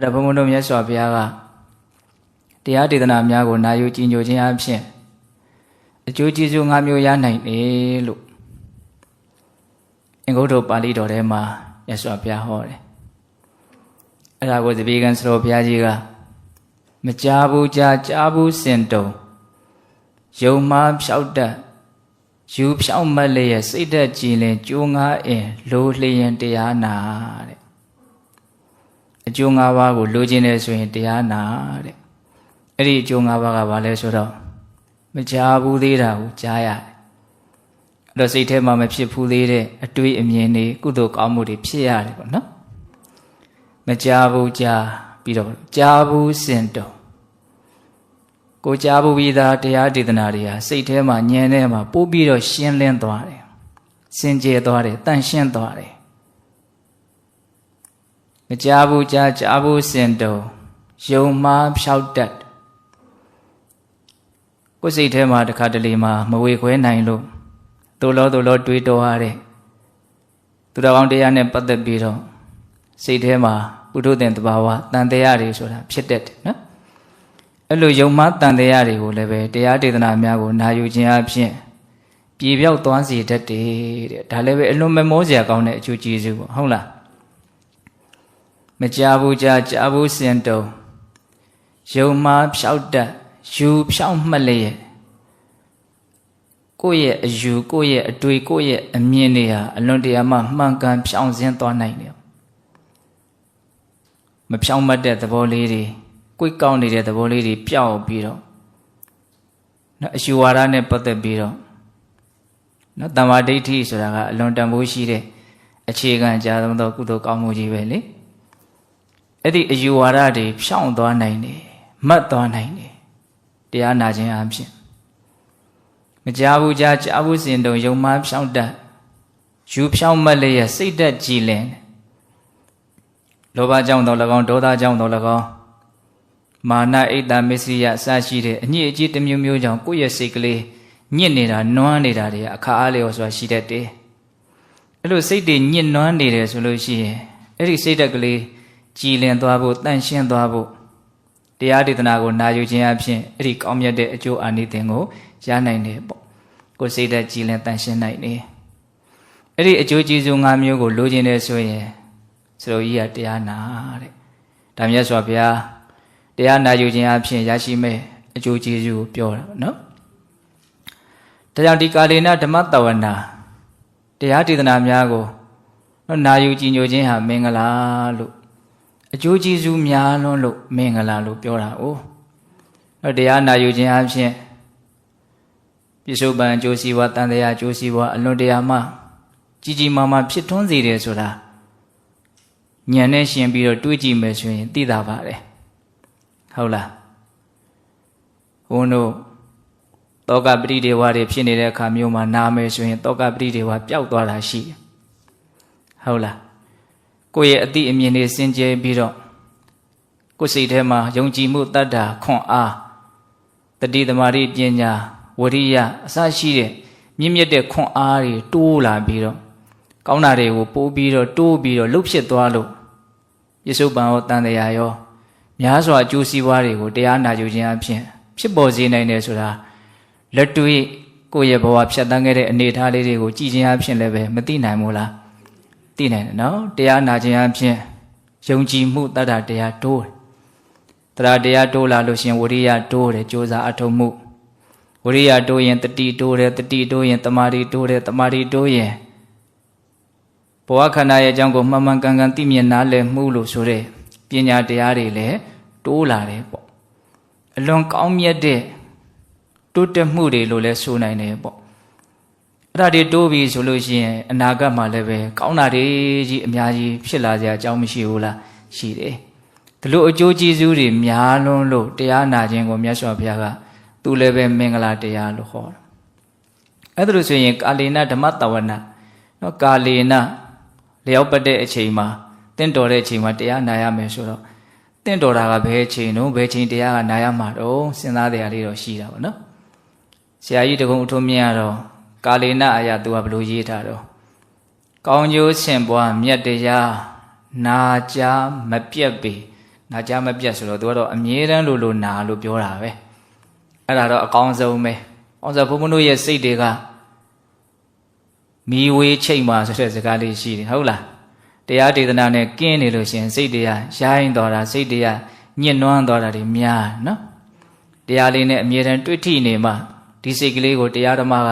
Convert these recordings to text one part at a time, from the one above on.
ဒါဘုံဘုံတို့မြတ်စွာဘုရားကတရားဒေသနာများကိုနာယူကြည်ညိုခြင်းအဖြစ်အကျိုးကျေးဇူး၅မျိုးရနိုင်တယ်လို့အင်္ဂုတ္တပါဠိတော်ထဲမှာမြတ်စွာဘုရားဟောတယ်အဲ့ဒါကိုသပြေကံစတော်ဘုရားကြီးကမကြားဘူးကြားဘူးစင်တုံယုံမှားဖြောက်တတ်ယူဖြောက်မက်လျက်စိတ်သက်ကြည်လင်ကျိုးငါးအင်လိုလျင်တရားနာတဲ့အကျိုး၅ပါးကိုလိုချင်တယ်ဆိုရင်တရားနာတဲ့အဲ့ဒီအကျိုး၅ပါးကဘာလဲဆိုတော့မကြားဘူးသေးတာကိုကြားရတယ်အဲ့တော့စိတ်ထဲမှာမဖြစ်ဘူးသေးတဲ့အတွေးအမြင်တွေကုသိုလ်ကောင်းမှုတွေဖြစ်ရတယ်ပေါ့နော်မကြားဘူးကြားပြီးတော့ကြားဘူးစင်တုံကိုကြားဘူးပြီးသားတရားဒေသနာတွေဟာစိတ်ထဲမှာဉာဏ်ထဲမှာပို့ပြီးတော့ရှင်းလင်းသွားတယ်စင်ကြယ်သွားတယ်တန့်ရှင်းသွားတယ်မကြားဘူးကြားဘူးစင်တုံယုံမှားဖြောက်တတ်ကိုယ်စိတ်ထဲမှာတစ်ခါတလေမှာမဝေခွဲနိုင်လို့သို့လောတွေးတောရတဲ့သူတော်ကောင်းတရားနဲ့ပတ်သက်ပြီးတော့စိတ်ထဲမှာပုထုသင်တဘာဝတန်တရားတွေဆိုတာဖြစ်တတ်တယ်နော်အဲ့လိုယုံမှားတန်တရားတွေကိုလည်းပဲတရားဒေသနာများကိုနာယူခြင်းအပြင်ပြေပြောက်သွားစေတတ်တယ်တဲ့ဒါလည်းပဲအလွန်မမောစရာကောင်းတဲ့အကျိုးကျေးဇူးပေါ့ဟုတ်လားမကြားဘူးကြားဘူးစင်တုံယုံမှားဖြောက်တတ်ယူဖြောက်မှတ်လျက်ကိုယ့်ရဲ့အယူကိုယ့်ရဲ့အတွေ့ကိုယ့်ရဲ့အမြင်တွေဟာအလွန်တရာမှမှန်ကန်ဖြောင့်စင်းသွားနိုင်တယ်မဖြောင့်မတ်တဲ့သဘောလေးတွေကိုယ်ကောင်းနေတဲ့သဘောလေးတွေပျောက်ပြီးတော့နော်အယူဝါဒနဲ့ပတ်သက်ပြီးတော့နော်တမ္မာဒိဋ္ဌိဆိုတာကအလွန်တန်ဖိုးရှိတဲ့အခြေခံအကြဆုံးသောကုသိုလ်ကောင်းမှုကြီးပဲလေအဲ့ဒီအယူဝါဒတွေဖြောင့်သွားနိုင်တယ်မှတ်သွားနိုင်တယ်တရားနာခြင်းအပြင်မကြားဘူးကြားဘူးစင်တုံယုံမှားဖြောင့်တတ်ယူဖြောင့်မက်လျက်စိတ်သက်ကြည်လင်လောဘကြောင့်တော့၎င်းဒေါသကြောင့်တော့၎င်းမာနအိတ်တမစ္စရိယအစရှိတဲ့အညစ်အကြေးတစ်မျိုးမျိုးကြောင့်ကိုယ့်ရဲ့စိတ်ကလေးညစ်နေတာနွမ်းနေတာတွေအခါအားလျော်စွာရှိတတ်တယ်အဲ့လိုစိတ်တွေညစ်နွမ်းနေတယ်ဆိုလို့ရှိရင်အဲ့ဒီစိတ်ဓာတ်ကလေးကြည်လင်သွားဖို့တန့်ရှင်းသွားဖို့တရားဒေသနာကိုနာယူခြင်းအပြင်အဲ့ဒီကောင်းမြတ်တဲ့အကျိုးအာနိသင်ကိုရနိုင်တယ်ပေါ့ကိုယ်စိတ်ဓာတ်ကြည်လင်တန့်ရှင်းနိုင်တယ်အဲ့ဒီအကျိုးကျေးဇူး၅မျိုးကိုလိုချင်တယ်ဆိုရင်စလိုကြီးကတရားနာတဲ့ဒါမြတ်စွာဘုရားတရားနာယူခြင်းအပြင်ရရှိမဲ့အကျိုးကျေးဇူးကိုပြောတာနော်ဒါကြောင့်ဒီကာလေနဓမ္မတဝနာတရားဒေသနာများကိုနာယူကြည်ညိုခြင်းဟာမင်္ဂလာလို့အကျိုးကျေးဇူးများလွန်းလို့မင်္ဂလာလို့ပြောတာ哦တရားနာယူခြင်းအပြင်ပြစ္ဆုတ်ပံအကျိုးစီးပွားတန်တရားအကျိုးစီးပွားအလွန်တရာမှကြီးမားမားဖြစ်ထွန်းစေတယ်ဆိုတာဉာဏ်နဲ့ရှင်ပြီးတော့တွေးကြည့်မယ်ဆိုရင်သိတာပါတယ်ဟုတ်လားဘုန်းတို့တောကပရိဒေဝတွေဖြစ်နေတဲ့အခါမျိုးမှာနာမယ်ဆိုရင်တောကပရိဒေဝပျောက်သွားတာရှိတယ်ဟုတ်လားကိုယ့်ရဲ့အသိအမြင်တွေစင်ကြယ်ပြီးတော့ကိုယ်စိတ်ထဲမှာယုံကြည်မှုတတ္တာခွန်အားတတိသမารိပညာဝရိယအစရှိတဲ့မြင့်မြတ်တဲ့ခွန်အားတွေတိုးလာပြီးတော့ကောင်းတာတွေကိုပိုးပြီးတော့တိုးပြီးတော့လှုပ်ဖြစ်သွားလို့ပြစ္ဆုတ်ပံရောတန်တရားရောများစွာအကျိုးစီးပွားတွေကိုတရားနာယူခြင်းအပြင်ဖြစ်ပေါ်စေနိုင်တယ်ဆိုတာလက်တွေ့ကိုယ့်ရဲ့ဘဝဖြတ်သန်းခဲ့တဲ့အနေအထားလေးတွေကိုကြည်ခြင်းအပြင်လည်းပဲမသိနိုင်ဘူးလားသိနိုင်တယ်နော်တရားနာခြင်းအပြင်ယုံကြည်မှုတတ္တတရားတိုးတယ်တရားတိုးလာလို့ရှင်ဝရိယတိုးတယ်ကြိုးစားအထောက်မှုဝရိယတိုးရင်တတိတိုးတယ်တတိတိုးရင်တမာတိတိုးတယ်တမာတိတိုးရင်ဘဝခန္ဓာရဲ့အကြောင်းကိုမှန်မှန်ကန်ကန်သိမြင်နားလည်မှုလို့ဆိုတဲ့ပညာတရားတွေလည်းတိုးလာတယ်ပေါ့အလွန်ကောင်းမြတ်တဲ့တိုးတက်မှုတွေလို့လည်းဆိုနိုင်တယ်ပေါ့အဲ့ဒါတွေတိုးပြီဆိုလို့ရှိရင်အနာဂတ်မှာလည်းပဲကောင်းတာတွေကြီးအများကြီးဖြစ်လာစရာအကြောင်းမရှိဘူးလားရှိတယ်ဒီလိုအကျိုးကျေးဇူးတွေများလွန်းလို့တရားနာခြင်းကိုမြတ်စွာဘုရားကသူလည်းပဲမင်္ဂလာတရားလို့ဟောတာအဲ့ဒါလို့ဆိုရင်ကာလေနဓမ္မတဝနာနော်ကာလေနလျောက်ပတ်တဲ့အချိန်မှာတင့်တော်တဲ့အချိန်မှာတရားနာရမယ်ဆိုတော့တင့်တော်တာကဘယ်အချိန်တော့ဘယ်အချိန်တရားကနာရမှာတော့စဉ်းစားတရားလေးတော့ရှိတာပေါ့နော်ဆရာကြီးတကုံအထုံးမြင်ရတော့ကာလေနအရာသူကဘလို့ရေးထားတော့ကောင်းကျိုးဆင်ပွားမြတ်တရားနာကြားမပြတ်ပေ နာကြားမပြတ်ဆိုတော့သူကတော့အမြဲတမ်းလိုနာလို့ပြောတာပဲအဲ့ဒါတော့အကောင်းဆုံးပဲအောင်ဆိုဘုန်းဘုန်းတို့ရဲ့စိတ်တွေကမီဝေးချိတ်မှာဆိုတဲ့စကားလေးရှိတယ်ဟုတ်လားတရားဒေသနာနဲ့ကင်းနေလို့ရှင်စိတ်တွေကရိုင်းတော်တာစိတ်တွေကညှဉ်းနှွမ်းတော်တာတွေများနော်တရားလေးနဲ့အမြဲတမ်းတွေ့ထိနေမှဒီစိတ်ကလေးကိုတရားဓမ္မက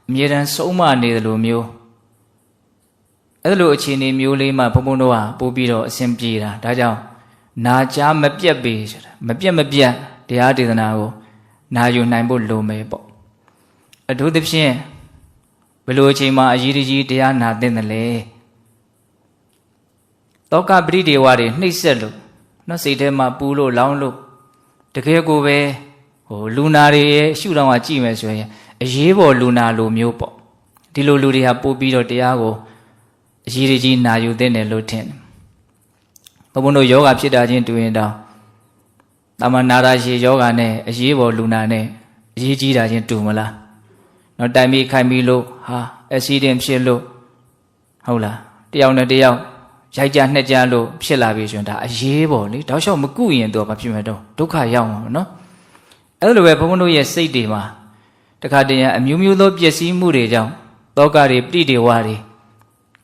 အမြဲတမ်းဆုံးမနေတယ်လို့မျိုးအဲ့လိုအခြေအနေမျိုးလေးမှဘုန်းဘုန်းတို့ကပို့ပြီးတော့အဆင်ပြေတာဒါကြောင့်နာကြားမပြတ်ပေဆိုတာမပြတ်တရားဒေသနာကိုနာယူနိုင်ဖို့လိုမယ်ပေါ့အထူးသဖြင့်ဘယ်လိုအချိန်မှအရေးကြီးတရားနာသင့်တယ်လဲတောကပရိဒေဝတွေနှိပ်စက်လို့နော်စိတ်ထဲမှာပူလို့လောင်းလို့တကယ်ကိုပဲလူနာတွေရဲ့ရှုထောင့်ကကြည့်မယ်ဆိုရင်အရေးပေါ်လူနာလိုမျိုးပေါ့ဒီလိုလူတွေဟာပို့ပြီးတော့တရားကိုအရေးကြီးနာယူသင့်တယ်လို့ထင်တယ်ဘုန်းဘုန်းတို့ယောဂဖြစ်တာချင်းတူရင်တောင်တာမနာရာရှိယောဂနဲ့အရေးပေါ်လူနာနဲ့အရေးကြီးတာချင်းတူမလားနော်တိုင်ပြီးခိုင်ပြီးလို့ဟာအက်ဆီဒင့်ဖြစ်လို့ဟုတ်လားတယောက်နဲ့တယောက်ရိုက်ကြနှက်ကြလို့ဖြစ်လာပြီဆိုရင်ဒါအရေးပေါ်လေတောက်လျှောက်မကုရင်သူကဘာဖြစ်မှာတော့ဒုက္ခရောက်မှာနော်အဲ့လိုပဲဘုန်းဘုန်းတို့ရဲ့စိတ်တွေမှာတခါတည်းအမျိုးမျိုးသောပျက်စီးမှုတွေကြောင့်တောကတွေပဋိဒေဝတွေ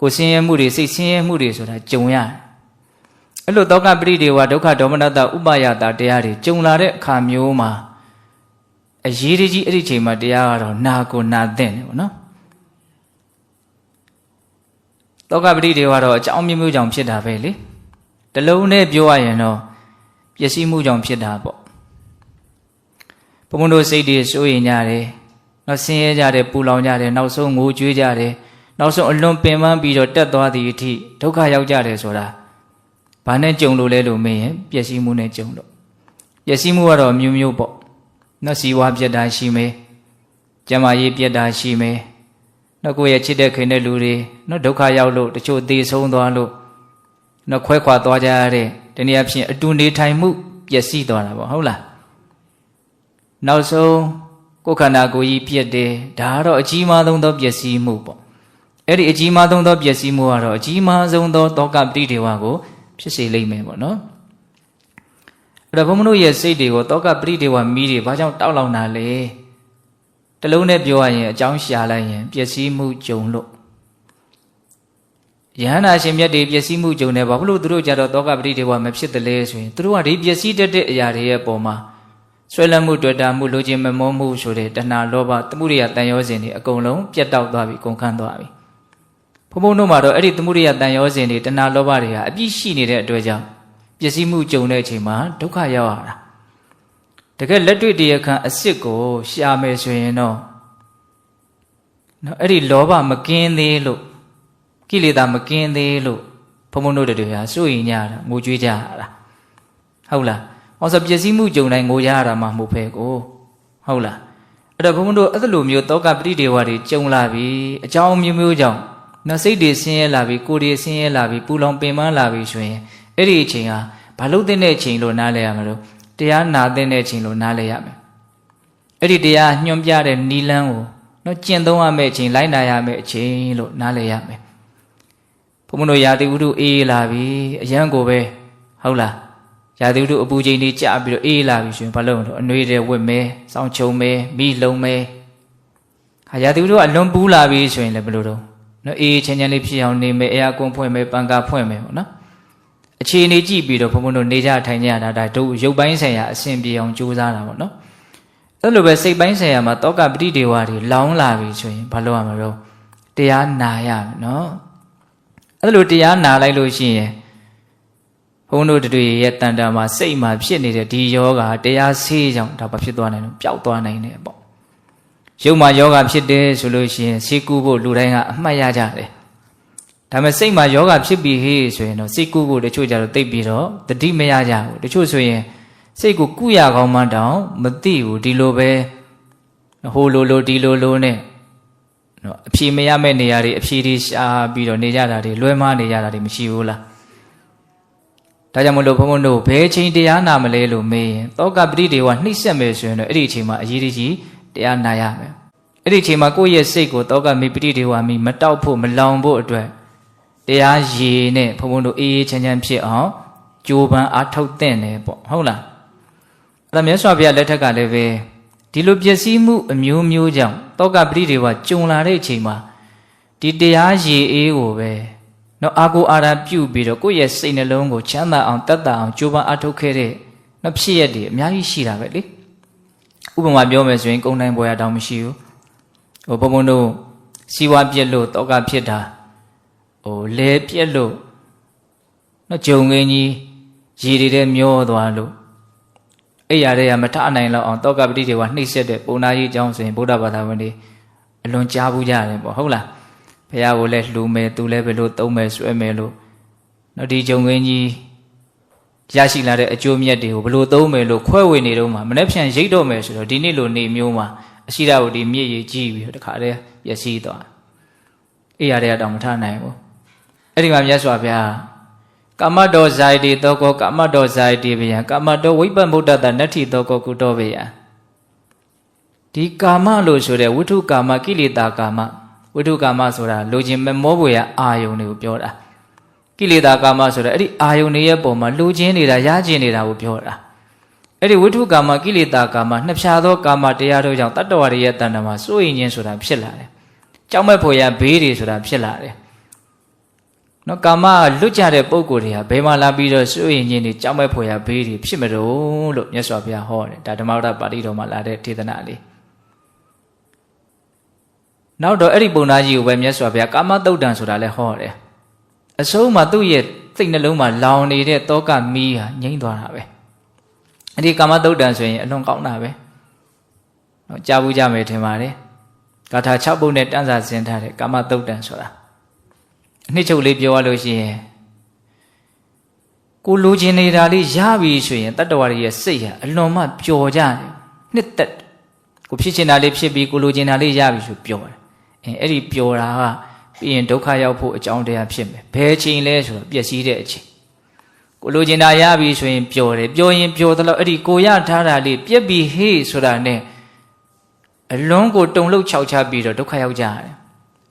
ကိုဆင်းရဲမှုတွေစိတ်ဆင်းရဲမှုတွေဆိုတာကြုံရတယ်အဲ့လိုတောကပဋိဒေဝဒုက္ခဒေါမနတဥပယတာတရားတွေကြုံလာတဲ့အခါမျိုးမှာအရေးကြီးအဲ့ဒီချိန်မှာတရားကတော့နာကိုနာသင့်တယ်ပေါ့နော်တောကပဋိဒေဝတော့အကြောင်းမျိုးကြောင့်ဖြစ်တာပဲလေတလုံးနဲ့ပြောရရင်တော့ပျက်စီးမှုကြောင့်ဖြစ်တာပေါ့ဘုံဘုံတို့စိတ်တွေစိုးရင်ကြတယ်နောက်ဆင်းရဲကြတယ်ပူလောင်ကြတယ်နောက်ဆုံးငိုကြွေးကြတယ်နောက်ဆုံးအလွန်ပင်ပန်းပြီးတော့တက်သွားသည့်အထိဒုက္ခရောက်ကြတယ်ဆိုတာဘာနဲ့ကြုံလို့လဲလို့မေးရင်ပျက်စီးမှုနဲ့ကြုံလို့ပျက်စီးမှုကတော့မျိုးမျိုးပေါ့နော်စီဝါပြက်တာရှိမယ်ကျမကြီးပြက်တာရှိမယ်နော်ကိုယ့်ရဲ့ချစ်တဲ့ခင်တဲ့လူတွေနော်ဒုက္ခရောက်လို့တချို့သေဆုံးသွားလို့နော်ခွဲခွာသွားကြရတဲ့ဒီနေ့အဖြစ်အတူနေထိုင်မှုပျက်စီးသွားတာပေါ့ဟုတ်လားနောက်ဆုံးကိုယ်ခန္ဓာကိုယ်ကြီးပြက်တယ်ဒါကတော့အကြီးမားဆုံးသောပျက်စီးမှုပေါ့အဲ့ဒီအကြီးမားဆုံးသောပျက်စီးမှုကတော့အကြီးမားဆုံးသောတောကပဋိဒေဝကိုဖြစ်စေလိမ့်မယ်ပေါ့နော်အဲ့တော့ဘုန်းဘုန်းတို့ရဲ့စိတ်တွေကိုတောကပဋိဒေဝမီးတွေဘာကြောင့်တောက်လောင်တာလဲတလုံးနဲ့ပြောရရင်အကြောင်းရှာလိုက်ရင်ပျက်စီးမှုကြုံလို့ယဟန္တာရှင်မြတ်တွေပျက်စီးမှုကြုံတယ်ဘာလို့သူတို့ကြတော့တောကပဋိဒေဝမဖြစ်တယ်လဲဆိုရင်သူတို့ကဒီပျက်စီးတတ်တဲ့အရာတွေရဲ့ပုံမှာဆွဲလန်းမှုတွေ့တာမှုလိုချင်မမောမှုဆိုတဲ့တဏှာလောဘသမုဒိယတန်ရောစဉ်တွေအကုန်လုံးပြတ်တောက်သွားပြီကုန်ခန်းသွားပြီဘုံဘုံတို့မှာတော့အဲ့ဒီသမုဒိယတန်ရောစဉ်တွေတဏှာလောဘတွေဟာအပြည့်ရှိနေတဲ့အတွက်ကြောင့်ပျက်စီးမှုကြုံတဲ့အချိန်မှာဒုက္ခရောက်ရတာတကယ်လက်တွေ့တရားခံအစ်စ်ကိုရှာမယ်ဆိုရင်တော့အဲ့ဒီလောဘမကင်းသေးလို့ကိလေသာမကင်းသေးလို့ဘုံဘုံတို့တွေဟာစိုးရင်ညတာငိုကြွေးကြရတာဟုတ်လားဟောဆိုပျက်စီးမှုကြုံတိုင်းငိုကြရတာမှမဟုတ်ဖဲကိုဟုတ်လားအဲ့တော့ဘုံဘုံတို့အဲ့လိုမျိုးတောကပဋိဒေဝတွေကြုံလာပြီအကြောင်းမျိုးမျိုးကြောင့်နော်စိတ်တွေဆင်းရဲလာပြီကိုယ်တွေဆင်းရဲလာပြီပူလောင်ပင်ပန်းလာပြီဆိုရင်အဲ့ဒီအချိန်ဟာဘာလို့တဲ့အချိန်လို့နားလဲရမလို့တရားနာတဲ့အချိန်လို့နားလဲရမယ်အဲ့ဒီတရားညွှန်ပြတဲ့နီလန်းကိုနော်ကျင့်သုံးရမယ့်အချိန်လိုက်နာရမယ့်အချိန်လို့နားလဲရမယ်ဘုံဘုံတို့ရာသီဥတုအေးလာပြီအရန်ကိုပဲဟုတ်လားရာသီဥတုအပူချိန်တွေကျပြီးတော့အေးလာပြီဆိုရင်ဘာလို့လဲအနှွေးတွေဝစ်မဲစောင်းချုံမဲမိလုံးမဲဟာရာသီဥတုအလွန်ပူလာပြီဆိုရင်လည်းဘယ်လိုတော့နော်အေးချမ်းချမ်းလေးဖြစ်အောင်နေမယ်အရာကွန်ဖွင့်မယ်ပန်ကာဖွင့်မယ်ပေါ့နော်အခြေအနေကြည့်ပြီးတော့ဘုံဘုံတို့နေကြထိုင်ကြတာဒါတို့ရုပ်ပိုင်းဆိုင်ရာအဆင်ပြေအောင်ကြိုးစားတာပေါ့နော်အဲ့လိုပဲစိတ်ပိုင်းဆိုင်ရာမှာတောကပဋိဒေဝတွေလောင်းလာပြီဆိုရင်ဘာလို့ရမှာတော့တရားနာရမယ်နော်အဲ့လိုတရားနာလိုက်လို့ရှိရင်ဘုန်းတို့တွေရဲ့တန်တာမှာစိတ်မှာဖြစ်နေတဲ့ဒီယောဂတရားဆေးကြောင့်ဒါဘာဖြစ်သွားနိုင်လဲပျောက်သွားနိုင်တယ်ပေါ့ရုပ်မှာယောဂဖြစ်တယ်ဆိုလို့ရှိရင်ဆေးကုဖို့လူတိုင်းကအမှတ်ရကြတယ်ဒါပေမဲ့စိတ်မှာယောဂဖြစ်ပြီးဟေးဆိုရင်တော့စိတ်ကုဖို့တချို့ကြတော့သိပြီးတော့တတိမရကြဘူးတချို့ဆိုရင်စိတ်ကိုကုရကောင်းမှတောင်မသိဘူးဒီလိုပဲဟိုလိုဒီလိုနဲ့နော်အဖြေမရမယ့်နေရာတွေအဖြေတွေရှာပြီးတော့နေကြတာတွေလွဲမှားနေကြတာတွေမရှိဘူးလားဒါကြောင့်မလို့ဘုန်းဘုန်းတို့ဘယ်အချိန်တရားနာမလဲလို့မေးရင်တောကပဋိဒေဝနှိမ့်ဆက်မယ်ဆိုရင်တော့အဲ့ဒီအချိန်မှာအရေးကြီးတရားနာရမယ်အဲ့ဒီအချိန်မှာကိုယ့်ရဲ့စိတ်ကိုတောကမိပဋိဒေဝမိမတောက်ဖို့မလောင်ဖို့အတွက်တရားရည်နဲ့ဘုံဘုံတို့အေးအေးချမ်းချမ်းဖြစ်အောင် ကြိုးပမ်းအားထုတ်တဲ့နေပေါ့ဟုတ်လားအဲ့ဒါမြတ်စွာဘုရားလက်ထက်ကလည်းပဲဒီလိုပျက်စီးမှုအမျိုးမျိုးကြောင့်တောကပရိဒေဝကြုံလာတဲ့အချိန်မှာဒီတရားရည်အေးကိုပဲနော်အာကိုအာရပြုပြီးတော့ကိုယ့်ရဲ့စိတ်နှလုံးကိုချမ်းသာအောင်တတ်တာအောင်ကြိုးပမ်းအားထုတ်ခဲ့တဲ့နော်ဖြစ်ရတဲ့အများကြီးရှိတာပဲလေဥပမာပြောမယ်ဆိုရင်ကုန်းတိုင်းပေါ်ရတောင်မရှိဘူးဟိုဘုံဘုံတို့စီဝါပြက်လို့တောကဖြစ်တာဟိုလဲပြက်လို့နော်ဂျုံငင်းကြီးရေတွေထဲမျောသွားလို့အဲ့ရတဲ့မထနိုင်တော့အောင်တောကပတိတွေနှိမ့်ဆက်တဲ့ပုံနာကြီးအကြောင်းဆိုရင်ဗုဒ္ဓဘာသာဝင်တွေအလွန်ကြားဘူးကြတယ်ပေါ့ဟုတ်လားဘုရားကိုလည်းလှူမယ်သူလည်းဘယ်လိုသုံးမယ်ဆွဲမယ်လို့နော်ဒီဂျုံငင်းကြီးရရှိလာတဲ့အကျိုးမြတ်တွေကိုဘယ်လိုသုံးမယ်လို့ခွဲဝေနေတော့မှမနေ့ဖြန်ရိတ်တော့မယ်ဆိုတော့ဒီနေ့လိုနေမျိုးမှာအရှိရဝတီမြည့်ရည်ကြီးပြီးတော့တခါတည်းပျက်စီးသွားအဲ့ရတဲ့တောင်မထနိုင်ဘူးအဲ့ဒီမှာမြတ်စွာဘုရားကာမတောဇာတိတောကောကာမတောဇာတိဗျံကာမတောဝိပ္ပမုဒ္ဒတနတ္ထိတောကောကုတောဗျံဒီကာမလို့ဆိုတဲ့ဝိထုကာမကိလေသာကာမဝိထုကာမဆိုတာလိုချင်မဲ့မောပွေရအာယုန်တွေကိုပြောတာကိလေသာကာမဆိုတာအဲ့ဒီအာယုန်တွေရဲ့ပုံမှာလိုချင်နေတာရချင်နေတာကိုပြောတာအဲ့ဒီဝိထုကာမကိလေသာကာမနှစ်ဖြာသောကာမတရားတို့ကြောင့်တတ္တဝရရဲ့တဏ္ဍာမှာစိုးရင်ခြင်းဆိုတာဖြစ်လာတယ်ကြောက်မဲ့ဖို့ရဘေးတွေဆိုတာဖြစ်လာတယ်နော်ကာမလွတ်ကြတဲ့ပုံကိုယ်တွေဟာဘယ်မှာလာပြီးတော့စိုးရင်ခြင်းတွေကြောက်မဲ့ဖို့ရဘေးတွေဖြစ်မလို့လို့မြတ်စွာဘုရားဟောတယ်ဒါဓမ္မဝဒပါဠိတော်မှာလာတဲ့ဒေသနာလေးနောက်တော့အဲ့ဒီပုံသားကြီးကိုပဲမြတ်စွာဘုရားကာမတုတ်တံဆိုတာလည်းဟောတယ်အဆုံးမှာသူ့ရဲ့စိတ်နှလုံးမှာလောင်နေတဲ့တောကမီးဟာငြိမ့်သွားတာပဲအဲ့ဒီကာမတုတ်တံဆိုရင်အလွန်ကောင်းတာပဲနော်ကြားဘူးကြမယ်ထင်ပါတယ်ဂါထာ6ပုဒ်နဲ့တန်းစာဆင်ထားတဲ့ကာမတုတ်တံဆိုတာအနှစ်ချုပ်လေးပြောရလို့ရှိရင်ကိုလိုချင်နေတာလေးရပြီဆိုရင်တတ္တဝါရဲ့စိတ်ဟာအလွန်မှပျော်ကြတယ်နှစ်သက်ကိုဖြစ်ချင်တာလေးဖြစ်ပြီးကိုလိုချင်တာလေးရပြီဆိုပျော်တယ်အဲ့ဒီပျော်တာကပြီးရင်ဒုက္ခရောက်ဖို့အကြောင်းတရားဖြစ်မယ်ဘယ်ချိန်လဲဆိုတော့ပျက်စီးတဲ့အချိန်ကိုလိုချင်တာရပြီဆိုရင်ပျော်တယ်ပျော်ရင်ပျော်တယ်လို့အဲ့ဒီကိုရထားတာလေးပြက်ပြီးဟေးဆိုတာနဲ့အလွန်ကိုတုန်လှုပ်ခြောက်ခြားပြီးတော့ဒုက္ခရောက်ကြတယ်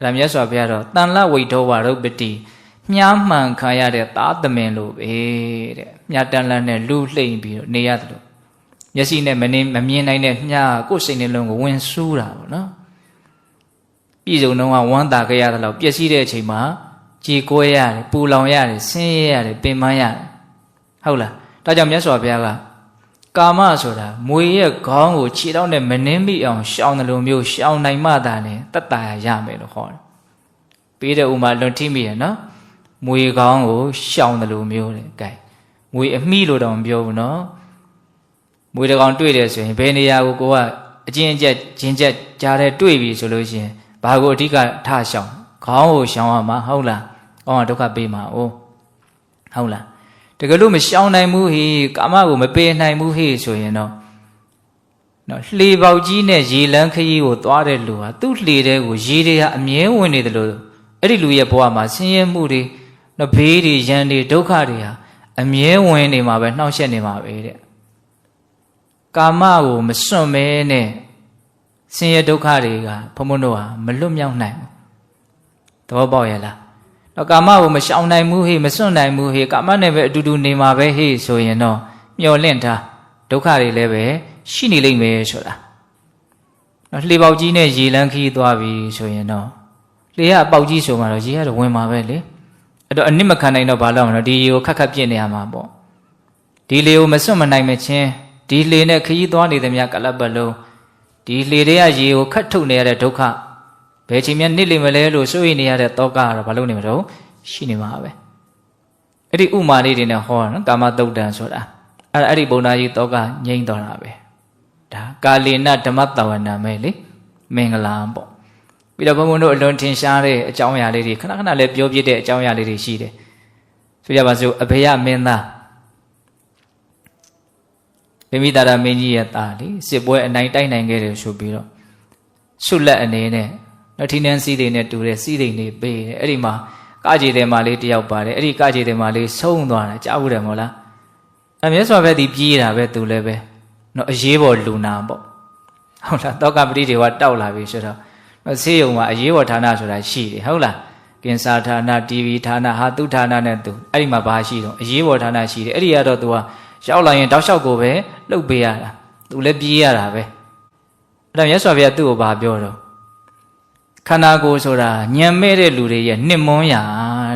ဒါမြတ်စွာဘုရားတော့တန်လဝိထောဝရုပ်ပတိမြားမှန်ခံရတဲ့သားသမင်လို့ပဲတဲ့မြားတန်လန်းနဲ့လူလှိမ့်ပြီးတော့နေရတယ်လို့မျက်စိနဲ့မမြင်နိုင်တဲ့မြားကိုယ်စိတ်နှလုံးကိုဝင်ဆူးတာပေါ့နော်ပြည်စုံတော့ဝမ်းသာကြရတယ်လို့ပျက်စီးတဲ့အချိန်မှာကြေကွဲရတယ်ပူလောင်ရတယ်ဆင်းရဲရတယ်ပင်ပန်းရတယ်ဟုတ်လားဒါကြောင့်မြတ်စွာဘုရားကကာမဆိုတာမွေရဲ့ခေါင်းကိုခြေထောက်နဲ့မနှင်းမိအောင်ရှောင်တယ်လို့မျိုးရှောင်နိုင်မှသာလေတတ်တာရမယ်လို့ခေါ်တယ်ပေးတဲ့ဥမာလွန်ထိမိရနော်မွေခေါင်းကိုရှောင်တယ်လို့မျိုးတဲ့ကဲမွေအမိလို့တော့မပြောဘူးနော်မွေတကောင်တွေ့တယ်ဆိုရင်ဘယ်နေရာကိုကိုကအကျဉ်းအကျက်ဂျင်းချက်ကြားတဲ့တွေ့ပြီဆိုလို့ရှိရင်ဘာကိုအဓိကထရှောင်ခေါင်းကိုရှောင်ရမှာဟုတ်လားကောင်းတာဒုက္ခပေးမှာအိုးဟုတ်လားတကယ်လို့မရှောင်နိုင်ဘူးဟေးကာမကိုမပယ်နိုင်ဘူးဟေးဆိုရင်တော့နော်လှေပေါက်ကြီးနဲ့ရေလန်းခရီးကိုသွားတဲ့လူဟာသူ့လှေထဲကိုရေတွေဟာအမြဲဝင်နေတယ်လို့အဲ့ဒီလူရဲ့ဘဝမှာဆင်းရဲမှုတွေနော်ဘေးတွေရန်တွေဒုက္ခတွေဟာအမြဲဝင်နေမှာပဲနှောင့်ယှက်နေမှာပဲတဲ့ကာမကိုမစွန့်မဲနဲ့ဆင်းရဲဒုက္ခတွေကဘုံဘုံတို့ဟာမလွတ်မြောက်နိုင်ဘူးသဘောပေါက်ရဲ့လားတော့ကာမကိုမရှောင်နိုင်ဘူးဟေ့မစွန့်နိုင်ဘူးဟေ့ကာမနဲ့ပဲအတူတူနေမှာပဲဟေ့ဆိုရင်တော့မျောလင့်ထားဒုက္ခတွေလည်းပဲရှိနေလိမ့်မယ်ဆိုတာနော်လှေပေါက်ကြီးနဲ့ရေလန်းခီးသွားပြီဆိုရင်တော့လှေကအပေါက်ကြီးဆိုမှတော့ရေကတော့ဝင်မှာပဲလေအဲ့တော့အနစ်မခံနိုင်တော့ဘာလို့မလဲဒီရေကိုခက်ခက်ပြစ်နေရမှာပေါ့ဒီလေကိုမစွန့်မနိုင်မချင်းဒီလှေနဲ့ခရီးသွားနေသမျှကလပ်ပတ်လုံးဒီလှေတွေကရေကိုခတ်ထုတ်နေရတဲ့ဒုက္ခဘယ်ချိန်မှနစ်လိမ့်မလဲလို့စိုးရိမ်နေရတဲ့တောကကတော့ဘာလို့နေမလို့ရှိနေမှာပဲအဲ့ဒီဥမာလေးတွေနဲ့ဟောနော်ကာမတုတ်တံဆိုတာအဲ့ဒီဘုံသားကြီးတောကငြိမ့်တော်တာပဲဒါကာလေနဓမ္မတဝနာမဲလေမင်္ဂလာပေါ့ပြီးတော့ဘုံဘုံတို့အလွန်ထင်ရှားတဲ့အကြောင်းအရာလေးတွေခဏခဏလည်းပြောပြတဲ့အကြောင်းအရာလေးတွေရှိတယ်ဆိုကြပါစို့အဘေယမင်းသားဗိမိတာရမင်းကြီးရဲ့သားလေစစ်ပွဲအနိုင်တိုက်နိုင်ခဲ့တယ်ဆိုပြီးတော့ဆုလက်အနေနဲ့နော်ထီးနှန်းစီးတွေနဲ့တူတဲ့စီးတွေနေပေးတယ်အဲ့ဒီမှာကကြေတယ်မာလေးတယောက်ပါတယ်အဲ့ဒီကကြေတယ်မာလေးဆုံးသွားတာကြားဘူးတယ်မို့လားအမြဲစွာပဲဒီပြေးတာပဲသူလည်းပဲနော်အရေးပေါ်လူနာပေါ့ဟုတ်လားတောကပတိတွေကတောက်လာပြီဆိုတော့နော်ဆေးရုံမှာအရေးပေါ်ဌာနဆိုတာရှိတယ်ဟုတ်လား ကင်စာဌာန TV ဌာနဟာသူဌာနနဲ့သူအဲ့ဒီမှာဘာရှိတော့အရေးပေါ်ဌာနရှိတယ်အဲ့ဒီကတော့ तू ကရောက်လာရင်တောက်လျှောက်ကိုပဲလှုပ်ပေးရတာ तू လည်းပြေးရတာပဲအဲ့ဒါမြတ်စွာဘုရားသူ့ကိုဘာပြောတော့ခန္ဓာကိုယ်ဆိုတာညံမဲ့တဲ့လူတွေရဲ့နှစ်မွန်းရာ